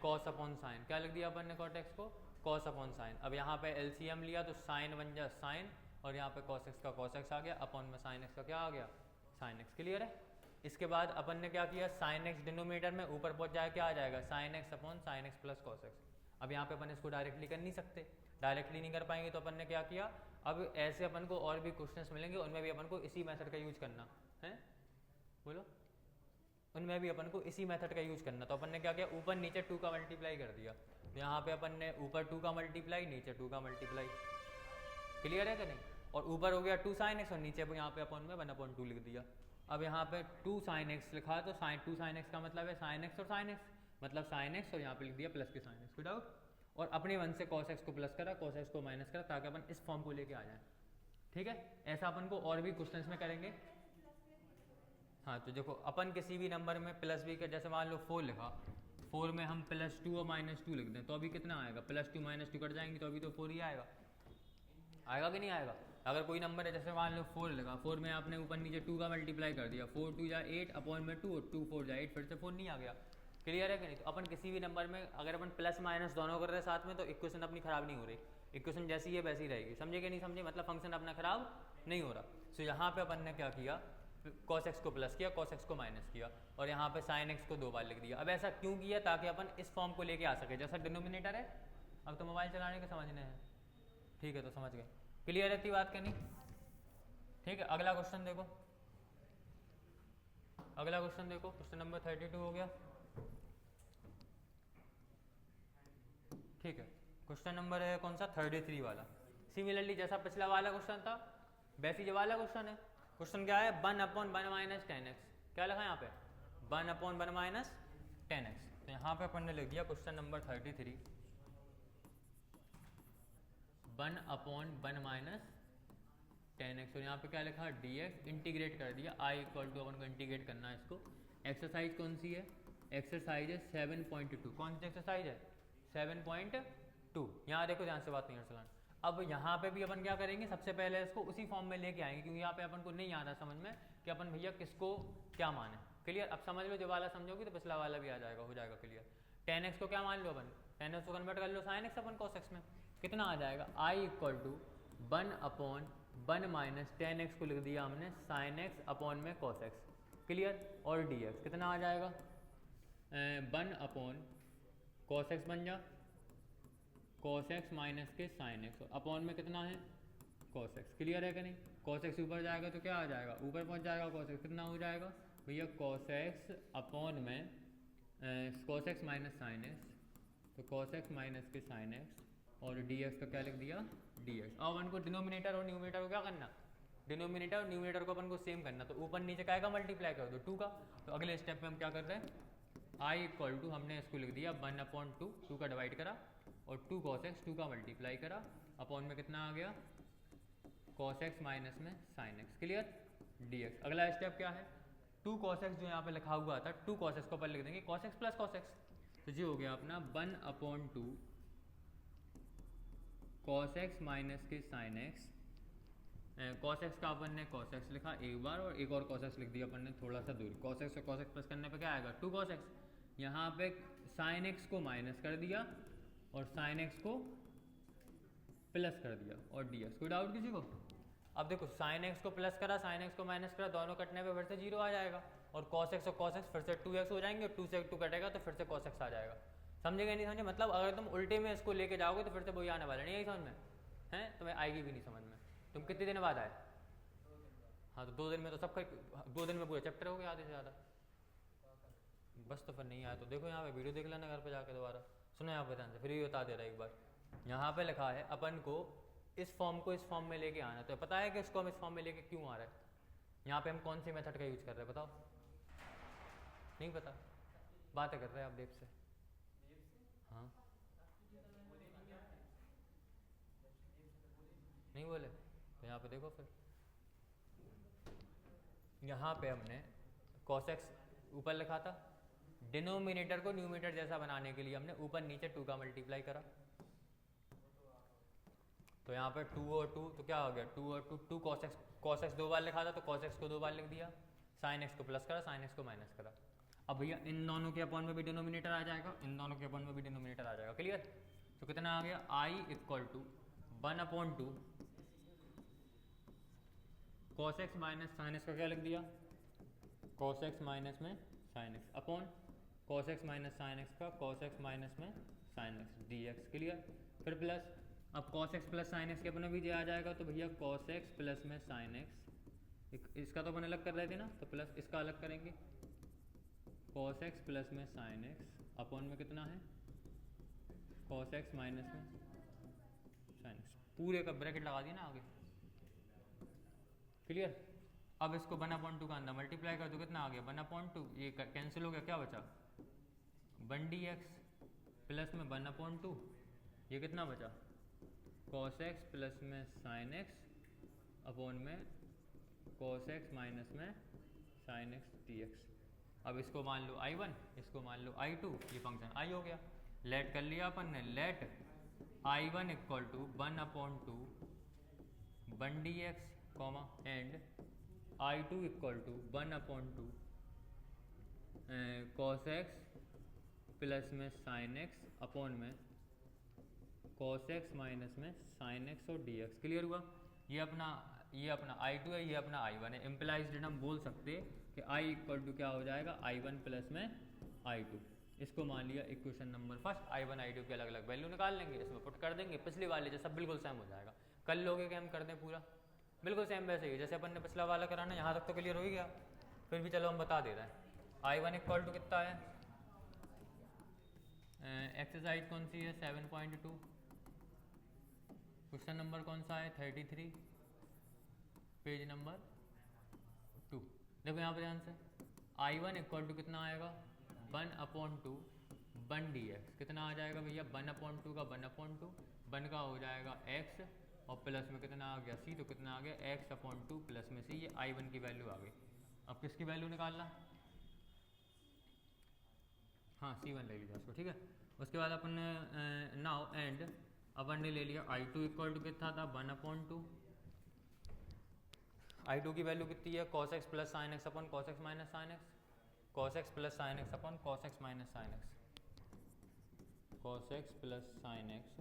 कॉस अपॉन साइन, क्या लिख दिया अपन ने कॉट एक्स को कॉस अपॉन साइन। अब यहाँ पे LCM लिया तो साइन बन जाए साइन, और यहाँ पे कॉस एक्स का कॉस एक्स आ गया, अपॉन में साइन एक्स का क्या आ गया साइन एक्स। क्लियर है? इसके बाद अपन ने क्या किया साइन एक्स डिनोमिनेटर में ऊपर पहुँच जाए क्या आ जाएगा sine x upon sine x plus cos x. अब यहाँ पे अपन इसको डायरेक्टली कर नहीं सकते, डायरेक्टली नहीं कर पाएंगे, तो अपन ने क्या किया अब ऐसे अपन को और भी क्वेश्चंस मिलेंगे, उनमें भी अपन को इसी मेथड का यूज करना है। बोलो, उनमें भी अपन को इसी मेथड का यूज करना। तो अपन ने क्या किया ऊपर नीचे 2 का मल्टीप्लाई कर दिया, तो यहाँ पे अपन ने ऊपर 2 का मल्टीप्लाई नीचे 2 का मल्टीप्लाई। क्लियर है कि नहीं? और ऊपर हो गया 2 साइन एक्स और नीचे यहाँ पे अपन में 1/2 लिख दिया। अब यहाँ पे 2 साइन एक्स लिखा तो 2 साइन एक्स का मतलब है साइन एक्स और साइन एक्स, मतलब साइन एक्स, और यहाँ पे लिख दिया प्लस के साइन एक्स। कोई डाउट? और अपने वन से कॉस एक्स को प्लस करा, कॉस एक्स को माइनस करा, ताकि अपन इस फॉर्म को लेके आ जाए। ठीक है, ऐसा अपन को और भी क्वेश्चंस में करेंगे। हाँ, तो देखो अपन किसी भी नंबर में प्लस भी कर, जैसे मान लो 4 लिखा, 4 में हम +2 और -2 लिख दें तो अभी कितना आएगा, +2 -2 कट जाएंगे तो अभी तो 4 ही आएगा। आएगा कि नहीं आएगा? अगर कोई नंबर है जैसे मान लो 4 लगा, 4 में आपने ऊपर नीचे 2 का मल्टीप्लाई कर दिया, 4 2 जा 8 अपॉन में 2 और 2 4 जा 8, फिर से 4 नहीं आ गया। क्लियर है कि नहीं? तो अपन किसी भी नंबर में अगर अपन प्लस माइनस दोनों कर रहे हैं साथ में तो इक्वेशन अपनी खराब नहीं हो रही, इक्वेशन जैसी है वैसी रहेगी। समझे कि नहीं समझे? मतलब फंक्शन अपना खराब नहीं हो रहा। सो यहाँ पे अपन ने क्या किया, cos x को प्लस किया, cos x को माइनस किया, और यहाँ पे sin x को 2 बार लिख दिया। अब ऐसा क्यों किया? ताकि अपन इस फॉर्म को लेके आ सके, जैसा डिनोमिनेटर है। अब तो मोबाइल चलाने के समझने हैं, ठीक है? तो समझ गए, क्लियर रहती बात करनी, ठीक है? अगला क्वेश्चन देखो, अगला क्वेश्चन देखो, क्वेश्चन नंबर 32 हो गया, ठीक है? क्वेश्चन नंबर है कौन सा? 33 वाला। सिमिलरली जैसा पिछला वाला क्वेश्चन था वैसी ये वाला क्वेश्चन है। क्वेश्चन क्या है? 1/1 माइनस 10x। क्या लिखा है यहाँ पे? 1/1 माइनस 10x। तो यहाँ पे अपन ने लिख दिया क्वेश्चन नंबर 33 1/1 माइनस 10x, और यहाँ पे क्या लिखा? dx। इंटीग्रेट कर दिया, i इक्वल टू अपन को इंटीग्रेट करना है इसको। एक्सरसाइज कौन सी है? एक्सरसाइज है 7.2। कौन सी एक्सरसाइज है? 7.2। यहाँ देखो, ध्यान से बात नहीं कर। अब यहाँ पे भी अपन क्या करेंगे, सबसे पहले इसको उसी फॉर्म में लेके आएंगे, क्योंकि यहाँ पे अपन को नहीं आ रहा समझ में कि अपन भैया किसको क्या माने। क्लियर? अब समझ लो, जो वाला समझोगे तो पिछला वाला भी आ जाएगा, हो जाएगा क्लियर। 10x को क्या मान लो अपन? 10x को कन्वर्ट कर लो sin x अपन cos x में। कितना आ जाएगा? i equal to 1/1 minus 10x को लिख दिया हमने sin x अपॉन में cos x। क्लियर? और dx कितना आ जाएगा? 1/cos x बन जा, cos x माइनस के sin x, अपॉन में कितना है? cos x। क्लियर है कि नहीं? cos x ऊपर जाएगा तो क्या आ जाएगा? ऊपर पहुंच जाएगा cos x। कितना हो जाएगा भैया? cos x अपॉन में cos x minus sin x, तो cos x माइनस के sin x, और dx का क्या लिख दिया? dx। अब अपन को डिनोमिनेटर और न्यूमरेटर को क्या करना? डिनोमिनेटर और न्यूमरेटर को अपन को सेम करना। तो ऊपर नीचे क्या का मल्टीप्लाई कर दो? 2 का। तो अगले स्टेप में हम क्या कर रहे हैं? i इक्वल टू हमने इसको लिख दिया 1/2, 2 का डिवाइड करा, और 2 cos x, 2 का मल्टीप्लाई करा, अपॉन में कितना आ गया? cos x माइनस में sin x। क्लियर? dx। अगला स्टेप क्या है? 2 cos x जो यहाँ पे लिखा हुआ था, 2 cos x को अपन लिख देंगे cos x plus cos x। तो ये हो गया अपना 1/2 cos x माइनस के sin x। cos x का अपन ने cos x लिखा एक बार, और एक और cos x लिख दिया अपन ने थोड़ा सा दूर। cos x और cos x प्लस करने पे क्या आएगा? 2 cos x। यहाँ पे sin x को माइनस कर दिया और sin x को प्लस कर दिया, और dx। कोई डाउट किसी को? अब देखो, sin x को प्लस करा, sin x को माइनस करा, दोनों कटने पे फिर से 0 आ जाएगा, और cos x और cos x फिर से 2x हो जाएंगे, और 2 से 2 कटेगा तो फिर से cos x आ जाएगा। समझेगा नहीं समझे? मतलब अगर तुम उल्टे में इसको लेके जाओगे तो फिर से वही आने वाला नहीं है समझ में, है? तुम्हें आएगी भी नहीं समझ में। तुम कितने दिन बाद आए? हाँ, तो 2 दिन में तो सब 2 दिन में पूरा चैप्टर हो गया आधे से ज़्यादा। बस तो फिर नहीं आया तो देखो यहाँ पे वीडियो देख लेना घर पे जाके दोबारा। सुनो यहाँ पे ध्यान से, फिर भी बता दे रहा एक बार। यहाँ पे लिखा है अपन को इस फॉर्म को इस फॉर्म में लेके आना। तो पता है कि इसको हम इस फॉर्म में लेके क्यों आ रहा है? यहाँ पे हम कौन सी मेथड का यूज कर रहे हैं बताओ? नहीं पता? बातें कर रहे हैं आप देव से? हाँ, नहीं बोले तो यहाँ पे देखो, फिर यहाँ पे हमने cos x ऊपर लिखा था, डिनोमिनेटर को न्यूमरेटर जैसा बनाने के लिए हमने ऊपर नीचे 2 का मल्टीप्लाई करा। तो यहाँ पर 2 और 2 तो क्या हो गया? 2 और 2, 2 cos x 2 बार लिखा था तो cos x को 2 बार लिख दिया, sin x को प्लस करा, sin x को माइनस करा। अब भैया इन दोनों के अपॉन में भी डिनोमिनेटर आ जाएगा, इन दोनों के अपॉन में भी डिनोमिनेटर आ जाएगा। क्लियर? तो कितना आ गया? i equal to 1/2 cos x minus sin x का क्या लिख दिया? cos x माइनस में sin x upon cos x minus sin x का cos x माइनस में sin x dx। क्लियर? फिर प्लस, अब cos x plus sin x के अपने भी आ जाएगा, तो भैया cos x प्लस में sin x, इसका तो अपन अलग कर रहे थे ना, तो प्लस इसका अलग करेंगे, cos x प्लस में sin x अपॉन में कितना है? cos x माइनस में sin x, पूरे का ब्रैकेट लगा दिया ना आगे। क्लियर? अब इसको 1/2 का अंदर मल्टीप्लाई कर दो, कितना आ गया? 1/2, ये कैंसिल हो गया, क्या बचा? 1dx प्लस में 1/2, ये कितना बचा? cos x प्लस में sin x अपॉन में cos x माइनस में sin x dx। अब इसको मान लो I1, इसको मान लो I2, ये फंक्शन I हो गया। लेट कर लिया अपन ने, let I1 equal to 1/2 1 dx comma and I2 equal to 1/2 cos x plus में sin x अपॉन में cos x माइनस में sin x और dx। क्लियर हुआ? ये अपना I2 है, ये अपना I1 है। इम्प्लाइज हम बोल सकते हैं कि I इक्वल टू क्या हो जाएगा, I1 प्लस में I2। इसको मान लिया equation number first. I1 I2 की अलग अलग वैल्यू निकाल लेंगे, इसमें पुट कर देंगे, पिछले वाले जैसा बिल्कुल सेम हो जाएगा। कल लोगे कि हम कर दें पूरा बिल्कुल सेम वैसे ही जैसे अपन ने पिछला वाला कराना। यहाँ तक तो क्लियर हो ही गया, फिर भी चलो हम बता दे रहे हैं। I1 इक्वल टू कितना है, एक्सरसाइज कौन सी है 7.2, क्वेश्चन नंबर कौन सा है 33, पेज नंबर 2। देखो यहाँ पर ध्यान से, I1 इक्वल टू कितना आएगा 1/2 1 dx। कितना आ जाएगा भैया 1/2 का 1/2, 1 का हो जाएगा x और प्लस में कितना आ गया c, तो कितना आ गया x/2 प्लस में c। ये I1 की वैल्यू आ गई। अब किसकी वैल्यू निकालना, हाँ C1 ले लीजिए उसको, ठीक है। उसके बाद अपन ने नाउ एंड अपन ने ले लिया I2 इक्वल टू कितना था 1/2। I2 की वैल्यू कितनी है cos x plus sine x अपन cos x minus sine x, cos x plus sine x अपन cos x minus sine x, cos x plus sine x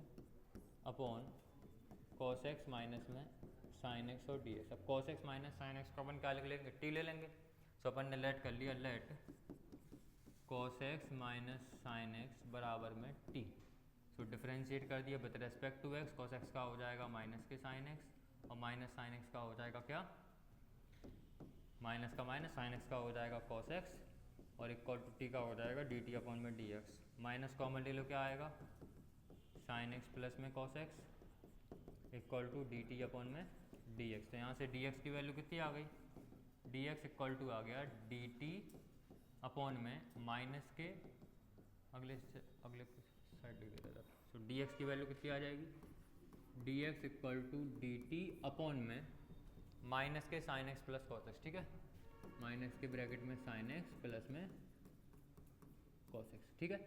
upon cos x minus में साइन एक्स और dx। अब cos x minus sine x को अपन क्या लिख लेंगे, t ले लेंगे। सो अपन ने लेट कर लिया, let cos x minus sine x बराबर में t। सो डिफ्रेंशिएट कर दिया with respect to x। cos x का हो जाएगा माइनस के साइन एक्स और माइनस साइन एक्स का हो जाएगा क्या, माइनस का माइनस साइन एक्स का हो जाएगा cos x और इक्वल टू t का हो जाएगा dt अपॉन में dx। माइनस कॉमन ले लो, क्या आएगा साइन एक्स प्लस में cos x equal to dt upon में dx। तो यहाँ से dx की वैल्यू कितनी आ गई, dx इक्वल टू आ गया dt अपॉन में माइनस के अगले साइड लिख देता था। सो dx की वैल्यू कितनी आ जाएगी, dx equal to dt upon में माइनस के sine x plus cos x, ठीक है, माइनस के ब्रैकेट में साइन एक्स प्लस में cos x, ठीक है।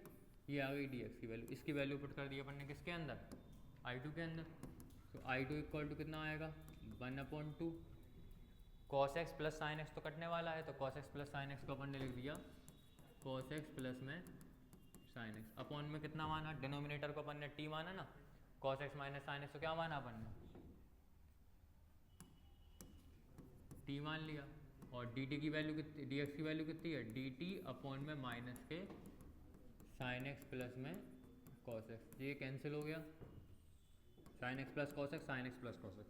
ये आ गई dx की वैल्यू। इसकी वैल्यू पुट कर दी अपन ने किसके अंदर, I2 के अंदर। तो I2 इक्वल टू कितना आएगा 1/2 cos x plus sine x तो कटने वाला है, तो cos x plus sine x को अपन ने लिख दिया cos x प्लस में साइन एक्स अपॉन में कितना माना, डिनोमिनेटर को अपन ने t माना ना, cos x minus sine x तो क्या माना अपन ने t मान लिया। और dt की वैल्यू कितनी, dx की वैल्यू कितनी है dt अपॉन में माइनस के साइन एक्स प्लस में cos x। ये कैंसिल हो गया, sign x plus cos x, sign x plus cos x।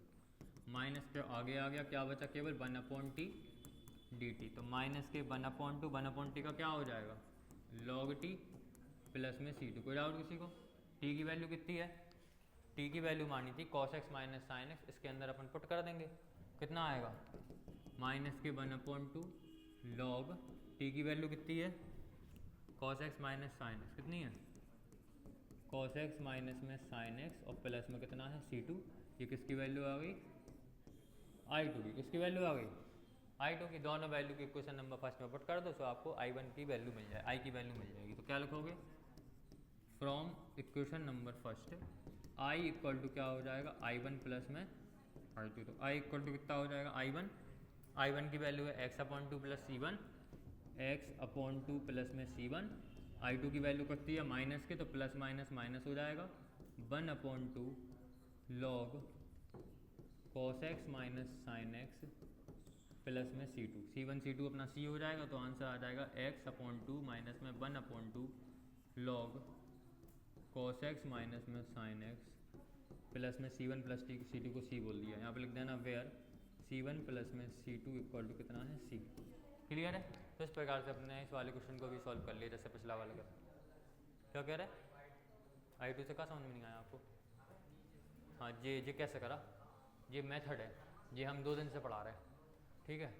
Minus के आगे आ गया, क्या बचा केवल 1/t dt। तो माइनस के 1/2 1/t का क्या हो जाएगा log t प्लस में c2। कोई डाउट किसी को? t की वैल्यू कितनी है, t की वैल्यू मानी थी cos x minus sine x, इसके अंदर अपन पुट कर देंगे, कितना आएगा माइनस के 1/2 log t की वैल्यू कितनी है cos x minus sine x, कितनी है cos x माइनस में साइन एक्स और प्लस में कितना है c2। ये किसकी वैल्यू आ गई I2 की। किसकी वैल्यू आ गई I2 की। दोनों वैल्यू की इक्वेशन नंबर फर्स्ट में पुट कर दो, तो आपको I1 की वैल्यू मिल जाए, I की वैल्यू मिल जाएगी। तो क्या लिखोगे from equation number first I equal to क्या हो जाएगा I1 प्लस में I2। तो I इक्वल टू कितना हो जाएगा I1 की वैल्यू है x/2 plus C1, x/2 plus में C1। I2 की वैल्यू कितनी है माइनस के, तो प्लस माइनस माइनस हो जाएगा 1/2 log cos x minus sine x plus में C2। C1 C2 अपना C हो जाएगा, तो आंसर आ जाएगा x/2 माइनस में 1/2 log cos x माइनस में साइन एक्स प्लस में C1 प्लस C2 को C बोल दिया। यहाँ पे लिख देना वेयर C1 प्लस में C2 इक्वल टू कितना है C। क्लियर है? तो इस प्रकार से अपने इस वाले क्वेश्चन को भी सॉल्व कर लिया जैसे पिछला वाला का। क्या कह रहे हैं I2 से क्या समझ में नहीं आया आपको? हाँ ये कैसे करा, ये मेथड है, ये हम 2 दिन से पढ़ा रहे हैं, ठीक है,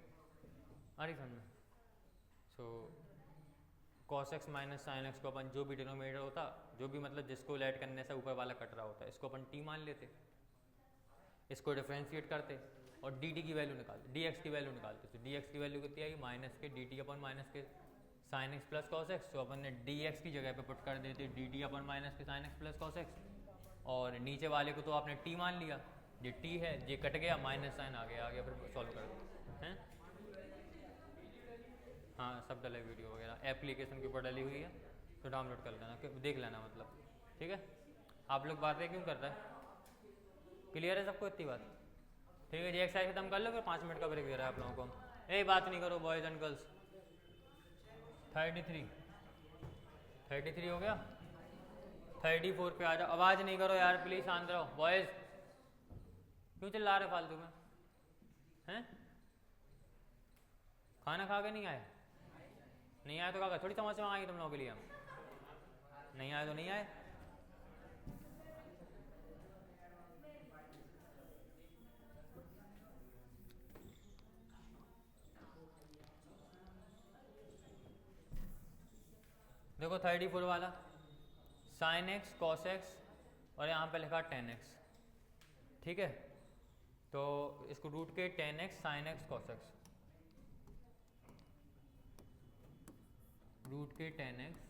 आ रही समझ में। सो cos x minus sine x को अपन जो भी डिनोमिनेटर होता, जो भी मतलब जिसको ऐड करने से ऊपर वाला कट रहा होता है, इसको अपन t मान लेते, इसको डिफ्रेंशिएट करते और dt की वैल्यू निकालते, dx की वैल्यू निकालते। तो dx की वैल्यू कितनी आई माइनस के dt अपन माइनस के sine x plus cos x। तो अपन ने dx की जगह पे पुट कर देते dt अपन माइनस के sine x plus cos x, और नीचे वाले को तो आपने t मान लिया, ये टी है, ये कट गया, माइनस साइन आ गया फिर सॉल्व कर दो हैं। हाँ सब डले वीडियो वगैरह एप्लीकेशन के ऊपर डली हुई है, तो डाउनलोड कर लेना, देख लेना मतलब, ठीक है। आप लोग बातें क्यों कर रहे हैं, क्लियर है सबको इतनी बात, ठीक है जी। एक्सरसाइज खत्म कर लो, फिर 5 मिनट का ब्रेक दे रहा है आप लोगों को हम। ए बात नहीं करो बॉयज़ एंड गर्ल्स। 33 हो गया, 34 पे आ जाओ। आवाज़ नहीं करो यार प्लीज़, शांत रहो बॉयज़, क्यों चिल्ला रहे फालतू में हैं। खाना खा के नहीं आए, नहीं आए तो क्या थोड़ी समस्या आएंगे तुम लोगों के लिए हम, नहीं आए तो नहीं आए। देखो 34 वाला साइन एक्स कॉस एक्स और यहाँ पे लिखा टेन एक्स, ठीक है। तो इसको रूट के tan x sine x cos x, root के tan x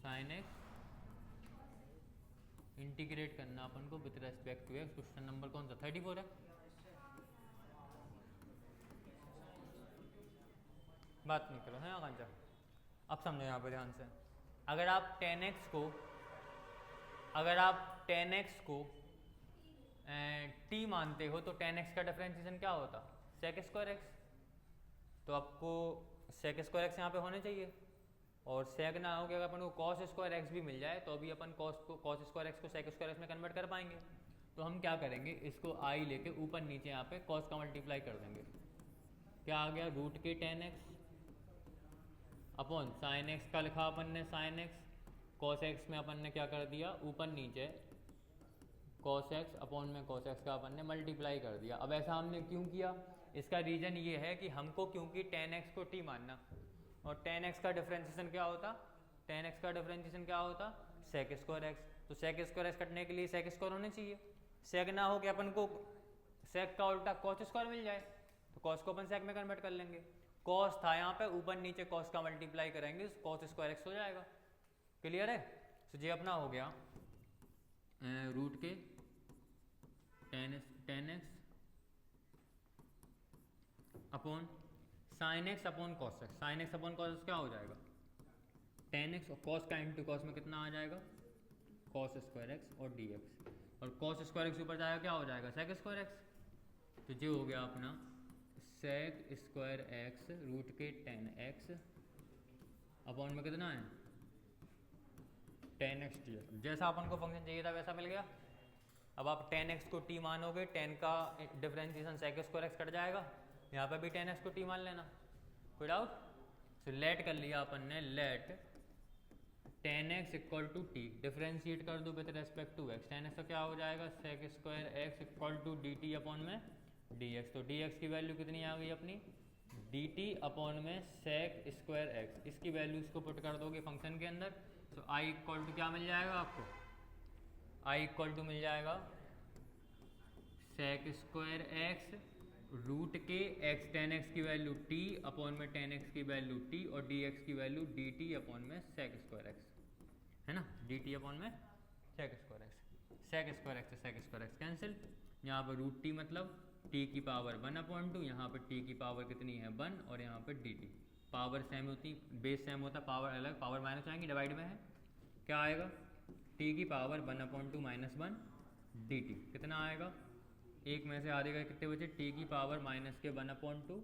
sine x integrate करना अपन को with respect to x. Question number कौन सा 34 है, बात नहीं करो है आकांक्षा। अब समझो यहाँ पर ध्यान से, अगर आप टेन एक्स को टी मानते हो तो टेन एक्स का डिफरेंशिएशन क्या होता, सेक स्क्वायर एक्स। तो आपको सेक स्क्वायर एक्स यहाँ पे होने चाहिए, और सेक ना हो कि अगर अपन को कॉस स्क्वायर एक्स भी मिल जाए तो अभी अपन कॉस स्क्वायर एक्स को सेक स्क्वायर एक्स में कन्वर्ट कर पाएंगे। तो हम क्या करेंगे, इसको आई लेके ऊपर नीचे यहाँ पे कॉस का मल्टीप्लाई कर देंगे, क्या आ गया रूट के tan x upon sine x का लिखा अपन ने साइन एक्स, कॉस एक्स में अपन ने क्या कर दिया ऊपर नीचे कॉस एक्स अपॉन में कॉस एक्स का अपन ने मल्टीप्लाई कर दिया। अब ऐसा हमने क्यों किया, इसका रीज़न ये है कि हमको क्योंकि टेन एक्स को टी मानना, और टेन एक्स का डिफरेंशिएशन क्या होता, टेन एक्स का डिफरेंशिएशन क्या होता सेक स्क्वायर एक्स। तो सेक स्क्वायर एक्स कटने के लिए सेक स्क्वायर होने चाहिए, सेक ना हो कि अपन को सेक का उल्टा कॉस स्क्वायर मिल जाए, तो कॉस को अपन सेक में कन्वर्ट कर लेंगे। कॉस था यहाँ पे, ऊपर नीचे कॉस का मल्टीप्लाई करेंगे कॉस स्क्वायर एक्स हो जाएगा, क्लियर है। तो ये अपना हो गया रूट के tan x upon sine x upon cos x. Sine x upon cos x क्या हो जाएगा टेन एक्स, और कॉस का इंटू कॉस में कितना आ जाएगा कॉस स्क्वायर एक्स और डी एक्स, और कॉस स्क्वायर एक्स ऊपर जाएगा क्या हो जाएगा सेक स्क्वायर एक्स। तो ये हो गया अपना सेक स्क्वायर एक्स रूट के टेन एक्स अपॉन में कितना है टेन एक्स टी एक्स। जैसा अपन को फंक्शन चाहिए था वैसा मिल गया। अब आप टेन एक्स को टी मानोगे, टेन का differentiation sec square x cut जाएगा, यहाँ पे भी टेन एक्स को टी मान लेना, कोई डाउट। सो लेट कर लिया अपन ने, let tan x equal to t differentiate कर दो with respect to x. Tan x का क्या हो जाएगा sec square x equal to D T upon में डी एक्स। तो डी एक्स की वैल्यू कितनी आ गई अपनी डी टी अपॉन में सेक स्क्वायर एक्स, इसकी वैल्यू इसको पुट कर दोगे फंक्शन के अंदर। तो आई इक्वल टू क्या मिल जाएगा आपको, आई इक्वल टू मिल जाएगा सेक स्क्वायर एक्स रूट के एक्स टेन एक्स की वैल्यू टी अपॉन में टेन एक्स की वैल्यू टी और डी एक्स की वैल्यू डी टी अपॉन में सेक स्क्वायर एक्स, है ना, डी टी अपॉन में sec square x. Sec square x से सेक स्क्वायर एक्स कैंसिल, यहाँ पर रूट टी मतलब टी की पावर 1/2, यहाँ पर टी की पावर कितनी है 1, और यहाँ पर डी टी पावर सेम होती, बेस सेम होता, पावर अलग, पावर माइनस आएंगी, डिवाइड में है क्या आएगा टी की पावर 1/2 माइनस 1 डी टी कितना आएगा, एक में से आधे का कितने बचे टी की पावर माइनस के 1/2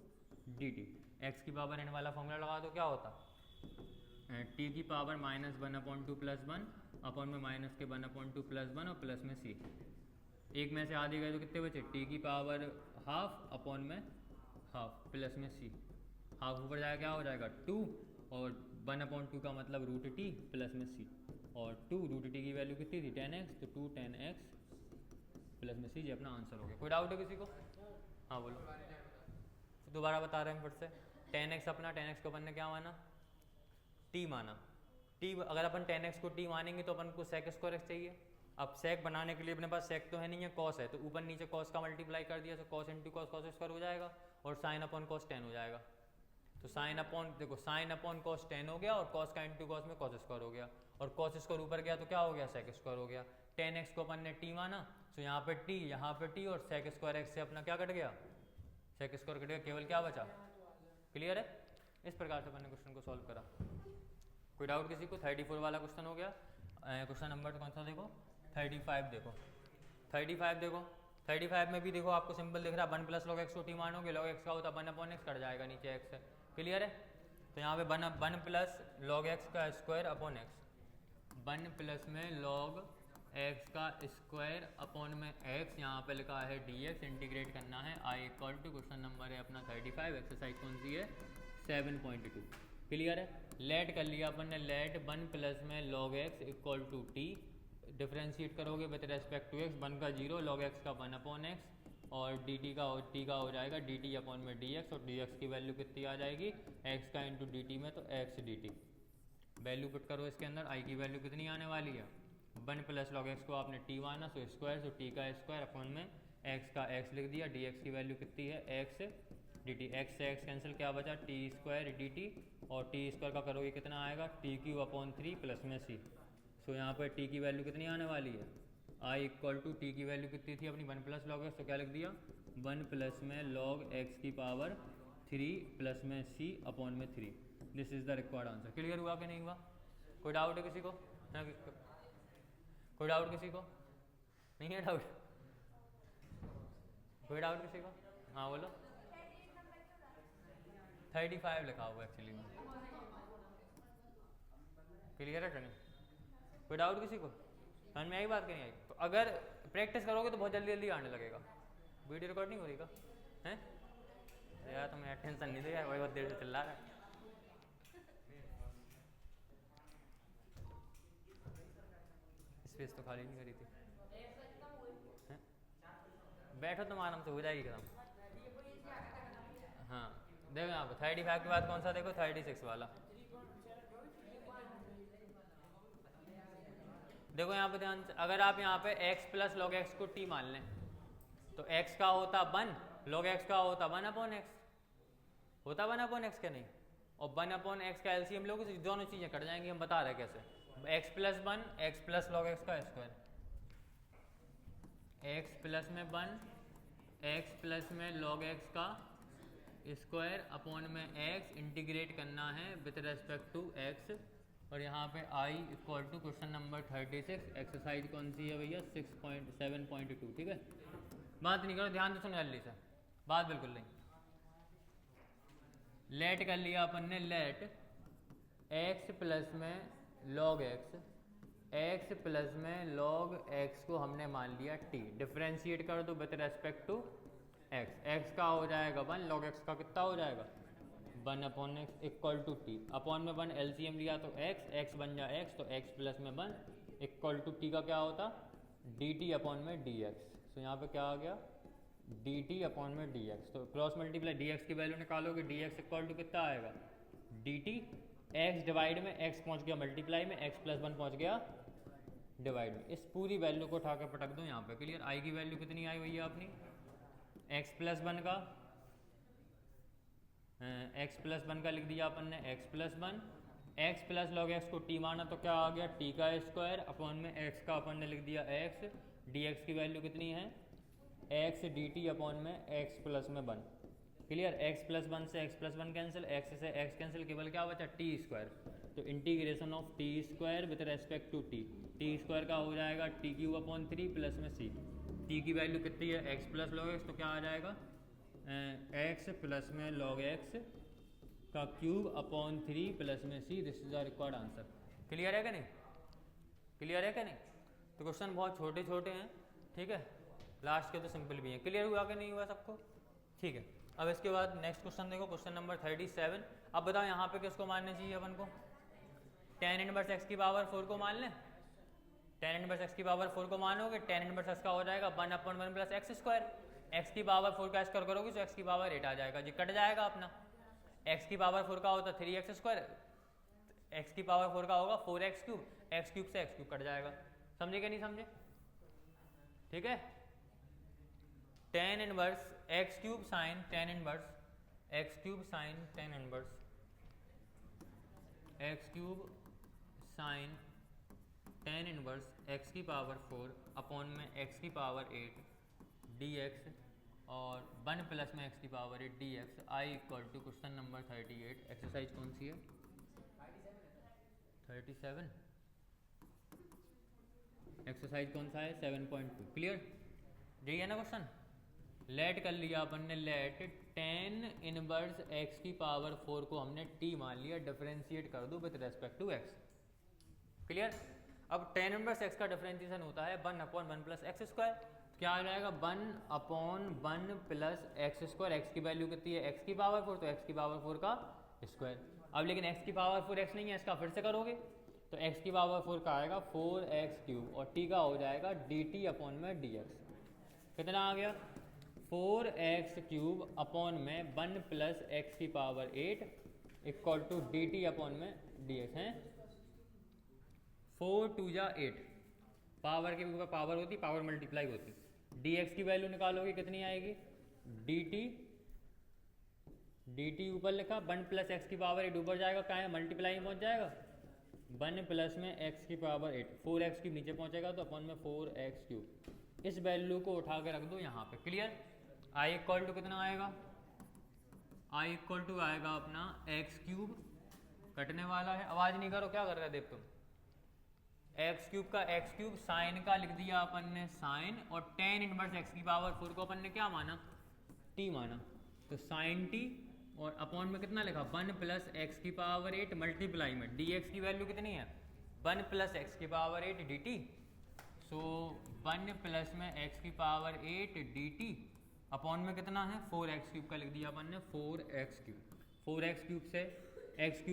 डी टी। एक्स की पावर एन वाला फॉर्मूला लगा दो क्या होता टी की पावर माइनस 1/2 प्लस 1 अपॉन में माइनस के 1/2 प्लस 1 और प्लस में सी। एक में से आधे गए तो कितने बचे टी की पावर हाफ अपॉन में हाफ प्लस में सी, हाफ ऊपर जाएगा क्या हो जाएगा 2 और 1/2 का मतलब रूट टी प्लस में सी, और 2 रूट टी की वैल्यू कितनी थी 10x, तो 2 10x प्लस में सी, ये अपना आंसर हो गया। कोई डाउट है किसी को, हाँ बोलो। दोबारा बता रहे हैं फिर से, 10x अपना 10x को अपन ने क्या माना टी माना, टी अगर अपन 10x को टी मानेंगे तो अपन को सेक स्क्वायर एक्स चाहिए। अब सेक बनाने के लिए अपने पास सेक तो है नहीं है, कॉस है, तो ऊपर नीचे कॉस का मल्टीप्लाई कर दिया, तो cos into cos cos square हो जाएगा, और साइन अपॉन कॉस 10 हो जाएगा। तो साइन अपॉन देखो साइन अपॉन कॉस 10 हो गया, और कॉस का इंटू कॉस में कॉस स्क्वायर हो गया, और कॉस स्क्वायर ऊपर गया तो क्या हो गया सेक स्क्वायर हो गया। 10x को अपन ने t माना, तो यहाँ पे t, यहाँ पे t, और sec स्क्वायर x से अपना क्या कट गया, sec स्क्वायर कट गया, केवल क्या बचा। क्लियर है। इस प्रकार से अपन ने क्वेश्चन को सॉल्व करा। कोई डाउट किसी को। 34 वाला क्वेश्चन हो गया। क्वेश्चन नंबर कौन सा देखो, 35 देखो। 35 देखो, 35 में भी देखो आपको सिंपल दिख रहा है, 1 प्लस लॉग एक्स को टी मानोगे, लॉग एक्स का होता 1 अपॉन एक्स, कट जाएगा नीचे एक्स है। क्लियर है। तो यहाँ पे 1 प्लस लॉग एक्स का स्क्वायर अपॉन एक्स, 1 प्लस में लॉग एक्स का स्क्वायर अपॉन में एक्स, यहाँ पे लिखा है डी एक्स, इंटीग्रेट करना है। आई इक्वल टू क्वेश्चन नंबर है अपना 35, एक्सरसाइज कौन सी है 7.2। क्लियर है। लेट कर लिया अपन ने, लेट 1 प्लस में log x equal to t, differentiate करोगे विद रेस्पेक्ट टू एक्स, 1 का 0, लॉग एक्स का 1 अपॉन एक्स, और डी टी का टी का हो जाएगा डी टी अपॉन में डी एक्स, और डी एक्स की वैल्यू कितनी आ जाएगी, एक्स का इंटू डी टी में, तो x d T. Value put करो इसके अंदर, आई की वैल्यू कितनी आने वाली है, 1 प्लस लॉग एक्स को आपने टी माना, सो स्क्वायर, सो टी का स्क्वायर अपॉन में एक्स का एक्स लिख दिया, डी एक्स की वैल्यू कितनी है एक्स डी टी, एक्स से एक्स कैंसिल, क्या बचा टी स्क्वायर डी टी, और टी स्क्वायर का करोगे कितना आएगा, टी क्यू अपॉन 3 प्लस में सी। सो यहाँ पर टी की वैल्यू कितनी आने वाली है, आई इक्वल टू टी की वैल्यू कितनी थी अपनी 1 प्लस लॉग एक्स, तो क्या लिख दिया 1 प्लस में लॉग एक्स की पावर 3 प्लस में सी अपॉन में 3। This is the required answer. Clear हुआ कि नहीं हुआ। कोई डाउट है किसी को, कोई डाउट किसी को नहीं है, डाउट कोई डाउट किसी को। हाँ बोलो। 35 लिखा हुआ एक्चुअली में। क्लियर है नहीं, कोई डाउट किसी को, समझ में आई बात कि नहीं आई। तो अगर प्रैक्टिस करोगे तो बहुत जल्दी जल्दी आने लगेगा। वीडियो रिकॉर्ड नहीं हो रही का हैं यार, तुम्हें टेंशन नहीं दे यार, वही बहुत देर से चिल्ला रहा है। स्पेस तो खाली नहीं करी थी, हैं? बैठो तुम आराम से, हो जाएगी खत्म। हाँ देखो यहाँ पे 35 के बाद कौन सा देखो, 36 वाला। देखो यहाँ पे ध्यान से, अगर आप यहाँ पे x प्लस लॉग एक्स को t मान लें, तो x का होता 1, लॉग x का होता 1 अपॉन एक्स, होता 1 अपॉन एक्स क्या नहीं, और 1 अपॉन एक्स का एलसीएम लोगे तो दोनों चीज़ें कट जाएंगी, हम बता रहे हैं कैसे। x plus 1, x plus log x का स्क्वायर, x प्लस में 1, एक्स प्लस में लॉग एक्स का स्क्वायर अपॉन में x, इंटीग्रेट करना है विथ रेस्पेक्ट टू x, और यहाँ पे i equal to question number 36, exercise कौन सी है भैया 7.2। ठीक है, बात नहीं करो, ध्यान से सुनो जल्दी से, बात बिल्कुल नहीं। लेट कर लिया अपन ने, लेट x प्लस में लॉग x प्लस में लॉग x को हमने मान लिया t, डिफ्रेंशिएट कर दो विथ रेस्पेक्ट टू x का हो जाएगा 1, लॉग x का कितना हो जाएगा 1 upon x equal to t, upon में 1 एलसीएम लिया तो x बन जा x, तो x प्लस में 1 इक्वल टू टी का क्या होता डी टी अपॉन में डी एक्स। तो यहाँ पे क्या आ गया डी टी अपॉन में डी एक्स, तो क्रॉस मल्टीप्लाई डी एक्स की वैल्यू निकालोगे, डी एक्स इक्वल टू कितना आएगा डी टी, एक्स डिवाइड में x पहुँच गया मल्टीप्लाई में, x प्लस 1 पहुँच गया डिवाइड में। इस पूरी वैल्यू को उठा के पटक दो यहाँ पे। क्लियर। आई की वैल्यू कितनी आई भैया अपनी x प्लस 1 का, x प्लस 1 का लिख दिया अपन ने x plus 1, x plus log x को t माना तो क्या आ गया t का स्क्वायर अपॉन में x का अपन ने लिख दिया x, dx की वैल्यू कितनी है x dt अपॉन में x प्लस में 1। क्लियर। x प्लस 1 से x प्लस 1 कैंसिल, x से x कैंसिल, केवल क्या बचा t स्क्वायर, तो integration of t square with respect to t square का हो जाएगा t क्यूब अपॉन 3 प्लस में c, t की वैल्यू कितनी है x प्लस लॉग x, तो क्या आ जाएगा x प्लस में लॉग x का क्यूब अपॉन 3 प्लस में c। This is the required answer. Clear है क्या नहीं, क्लियर है क्या नहीं। तो क्वेश्चन बहुत छोटे छोटे हैं, ठीक है, लास्ट के तो सिंपल भी हैं। क्लियर हुआ कि नहीं हुआ सबको, ठीक है। अब इसके बाद नेक्स्ट क्वेश्चन देखो, क्वेश्चन नंबर 37। अब बताओ यहाँ पे किसको मानना चाहिए अपन को, tan इनवर्स x की पावर 4 को मान लें। tan इनवर्स x की पावर 4 को मानोगे, tan इनवर्स x का हो जाएगा 1 upon 1 plus x square, x की पावर 4 का स्क्वायर करोगे तो x की पावर 8 आ जाएगा जी, कट जाएगा अपना। x की पावर 4 का होता 3x स्क्वायर, x की पावर 4 का होगा 4x क्यूब, x क्यूब से x क्यूब कट जाएगा। समझे कि नहीं समझे, ठीक है। tan inverse x cube sine tan inverse x cube sine tan inverse x cube sine tan inverse x की पावर 4 अपॉन में x की पावर 8 dx और 1 प्लस में x की power 8 dx I equal to question number 38। Exercise कौन सी है? 37। एक्सरसाइज कौन सा है? 7.2। क्लियर? यही है ना क्वेश्चन? लेट कर लिया अपन ने, लेट tan इनवर्स x की पावर 4 को हमने t मान लिया, डिफरेंशिएट कर दो with respect to x। Clear? अब tan इनवर्स x का डिफरेंशिएशन होता है 1 अपॉन 1 प्लस एक्स स्क्वायर। क्या आ जाएगा? 1 upon 1 plus x square. X की वैल्यू कितनी है? x की पावर 4, तो x की पावर 4 का स्क्वायर। अब लेकिन x की पावर 4 x नहीं है, इसका फिर से करोगे तो x की पावर 4 का आएगा 4x क्यूब और t का हो जाएगा dt अपॉन में dx। कितना आ गया? 4x क्यूब अपॉन में 1 प्लस एक्स की power 8 equal to dt upon में dx है। 4 2 जा 8, पावर के ऊपर पावर होती, पावर मल्टीप्लाई होती। dx की वैल्यू निकालोगे कितनी आएगी? dt ऊपर लिखा, 1 प्लस एक्स की पावर 8 ऊपर जाएगा, कहाँ है? मल्टीप्लाई में पहुँच जाएगा। 1 प्लस में x की पावर 8, 4x क्यूब नीचे पहुँचेगा तो अपन में 4x क्यूब। इस वैल्यू को उठा के रख दो यहाँ पे। क्लियर? i इक्वल टू कितना आएगा? i इक्वल टू आएगा अपना x क्यूब, कटने वाला है, आवाज़ नहीं करो, क्या कर रहे देव तुम? एक्स क्यूब का एक्स क्यूब, साइन का लिख दिया अपन ने साइन, और tan इनवर्स एक्स की पावर 4 को अपन ने क्या माना? t माना, तो साइन t और अपॉन में कितना लिखा? 1 प्लस एक्स की पावर 8 मल्टीप्लाई में dx की वैल्यू कितनी है? 1 प्लस एक्स की पावर 8 dt। सो 1 प्लस में एक्स की पावर 8 dt अपॉन में कितना है? 4x क्यूब का लिख दिया अपन ने 4x क्यूब। 4x क्यूब से x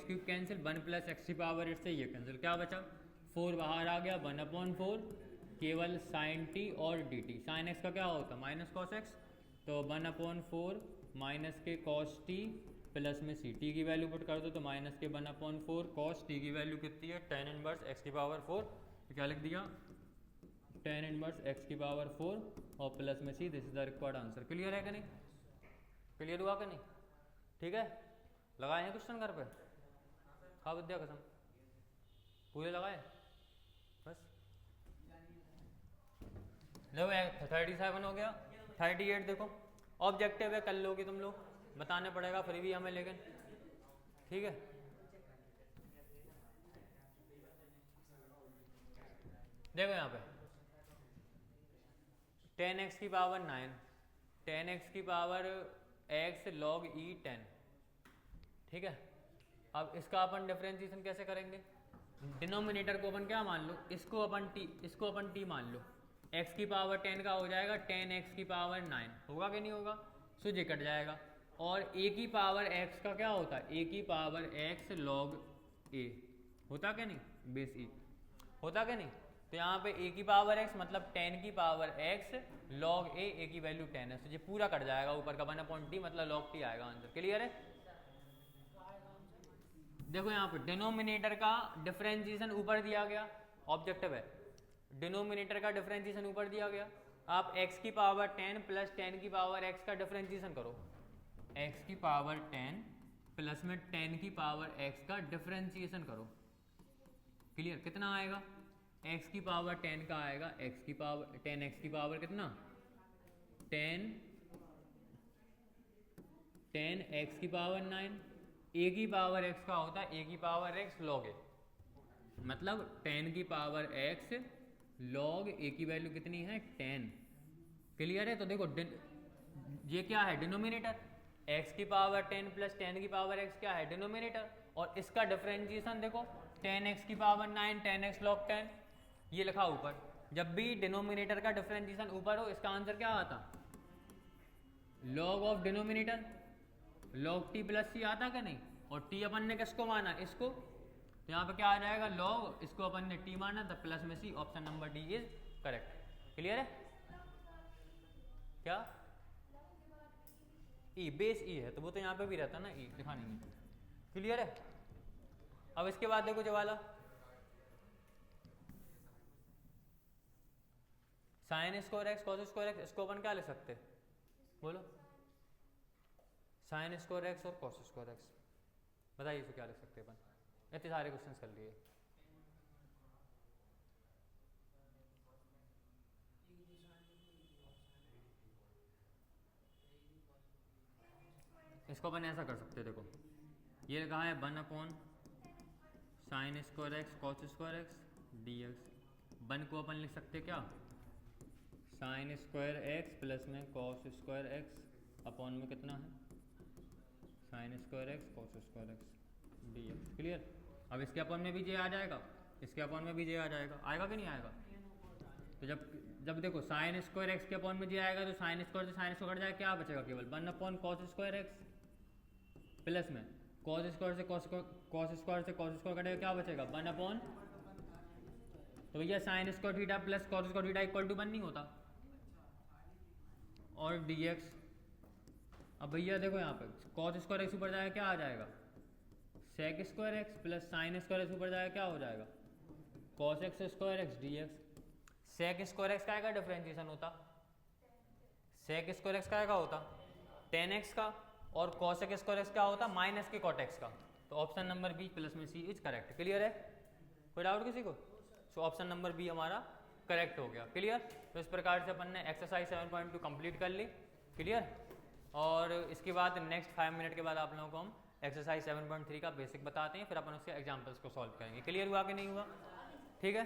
cube cancel, 1 plus x की पावर 8 से ये कैंसिल, क्या बचा? 4 बाहर आ गया, 1 अपॉन 4 केवल साइन टी और डी टी। साइन एक्स का क्या होता है? माइनस कॉस एक्स, तो 1 अपॉन 4 माइनस के कॉस टी प्लस में सी, टी की वैल्यू पुट कर दो तो माइनस के 1 अपॉन 4 कॉस टी की वैल्यू कितनी है? tan इनवर्स एक्स की पावर 4, तो क्या लिख दिया? tan इनवर्स एक्स की पावर 4 और प्लस में C, this is the required answer. Clear है कि नहीं? क्लियर हुआ कि नहीं? ठीक है, लगाए हैं क्वेश्चन घर पे? खा विद्या कसम पूरे लगाए बस। देखो 37 हो गया, 38 देखो ऑब्जेक्टिव है, कर लोगे तुम लोग, बताने पड़ेगा फिर भी हमें, लेकिन ठीक है। देखो यहाँ पे tan x की पावर 9, tan x की पावर x log e 10, ठीक है। अब इसका अपन डिफरेंशिएशन कैसे करेंगे? डिनोमिनेटर को अपन क्या मान लो? इसको अपन t मान लो। x की पावर 10 का हो जाएगा tan x की पावर 9, होगा कि नहीं होगा? सो ये कट जाएगा। और a की पावर x का क्या होता है? a की पावर x log a होता क्या नहीं? बेस e होता क्या नहीं? तो यहाँ पे a की पावर x मतलब 10 की पावर x log a की वैल्यू 10 है, तो ये पूरा कट जाएगा, ऊपर का 1/t मतलब log t आएगा आंसर। क्लियर है? देखो यहाँ पे डिनोमिनेटर का डिफरेंशिएशन ऊपर दिया गया, ऑब्जेक्टिव है, डिनोमिनेटर का डिफरेंशिएशन ऊपर दिया गया। आप x की पावर 10 प्लस 10 की पावर x का डिफरेंशिएशन करो, x की पावर 10 प्लस में 10 की पावर x का डिफरेंशिएशन करो। क्लियर? कितना आएगा? x की पावर 10 का आएगा x की पावर 10x की पावर कितना? 10 x की पावर 9, a की पावर x का होता है a की पावर x log a, मतलब 10 की पावर x log a की वैल्यू कितनी है? 10। क्लियर है? तो देखो ये क्या है? डिनोमिनेटर। x की पावर 10 प्लस 10 की पावर x क्या है? डिनोमिनेटर। और इसका डिफरेंशिएशन देखो 10x की पावर 9 10x log 10, ये लिखा ऊपर। जब भी डिनोमिनेटर का डिफरेंशिएशन ऊपर हो इसका आंसर क्या आता? log of denominator, log t plus C आता क्या नहीं? और t अपन ने किसको माना? इसको, तो यहाँ पे क्या आ जाएगा? log, इसको अपन ने t माना तो प्लस में C, option number D is correct. Clear है? क्या e बेस e है तो वो तो यहाँ पे भी रहता ना, e लिखा नहीं है। क्लियर है? अब इसके बाद देखो जवाला, sine square x cos square x, इसको अपन क्या लिख सकते हैं? बोलो, साइन स्क्वायर एक्स और कॉस स्क्वायर एक्स, बताइए इसको क्या लिख सकते हैं अपन? इतने सारे क्वेश्चन कर लिए। इसको अपन ऐसा कर सकते हैं, देखो ये कहा है 1 sign square x cos square x D x. 1 को अपन लिख सकते क्या, साइन स्क्वायर एक्स प्लस में कॉस स्क्वायर एक्स अपॉन में कितना है sign square x cos square x D X. Clear. अब इसके अपॉन में भी जे आ जाएगा, इसके अपॉन में भी जे आ जाएगा, आएगा कि नहीं आएगा। तो जब देखो साइन स्क्वायर एक्स के अपॉन में जे आएगा तो साइन स्क्वायर से साइन स्क्वायर कट जाएगा, क्या बचेगा केवल 1 upon cos square x plus में कॉस स्क्वायर से कॉस स्क्वायर कटेगा, क्या बचेगा 1 अपॉन। तो भैया sine square theta plus cos square theta equal to 1 नहीं होता। और dx, अब भैया देखो यहाँ पे कॉस स्क्वायर एक्स ऊपर जाएगा, क्या आ जाएगा sec square x plus sine square x ऊपर जाएगा, क्या हो जाएगा cos x square x D x. Sec square x का डिफरेंशिएशन होता, सेक स्क्वायर एक्स का होता टेन एक्स का, और कॉसेक स्क्वायर एक्स क्या होता माइनस के कॉट एक्स का। तो ऑप्शन नंबर बी प्लस में सी इज करेक्ट। क्लियर है, कोई डाउट किसी को। सो ऑप्शन नंबर बी हमारा करेक्ट हो गया। क्लियर। तो इस प्रकार से अपन ने एक्सरसाइज 7.2 कंप्लीट कर ली। क्लियर। और इसके बाद नेक्स्ट 5 मिनट के बाद आप लोगों को हम एक्सरसाइज 7.3 का बेसिक बताते हैं, फिर अपन उसके एग्जाम्पल्स को सॉल्व करेंगे। क्लियर हुआ कि नहीं हुआ, ठीक है।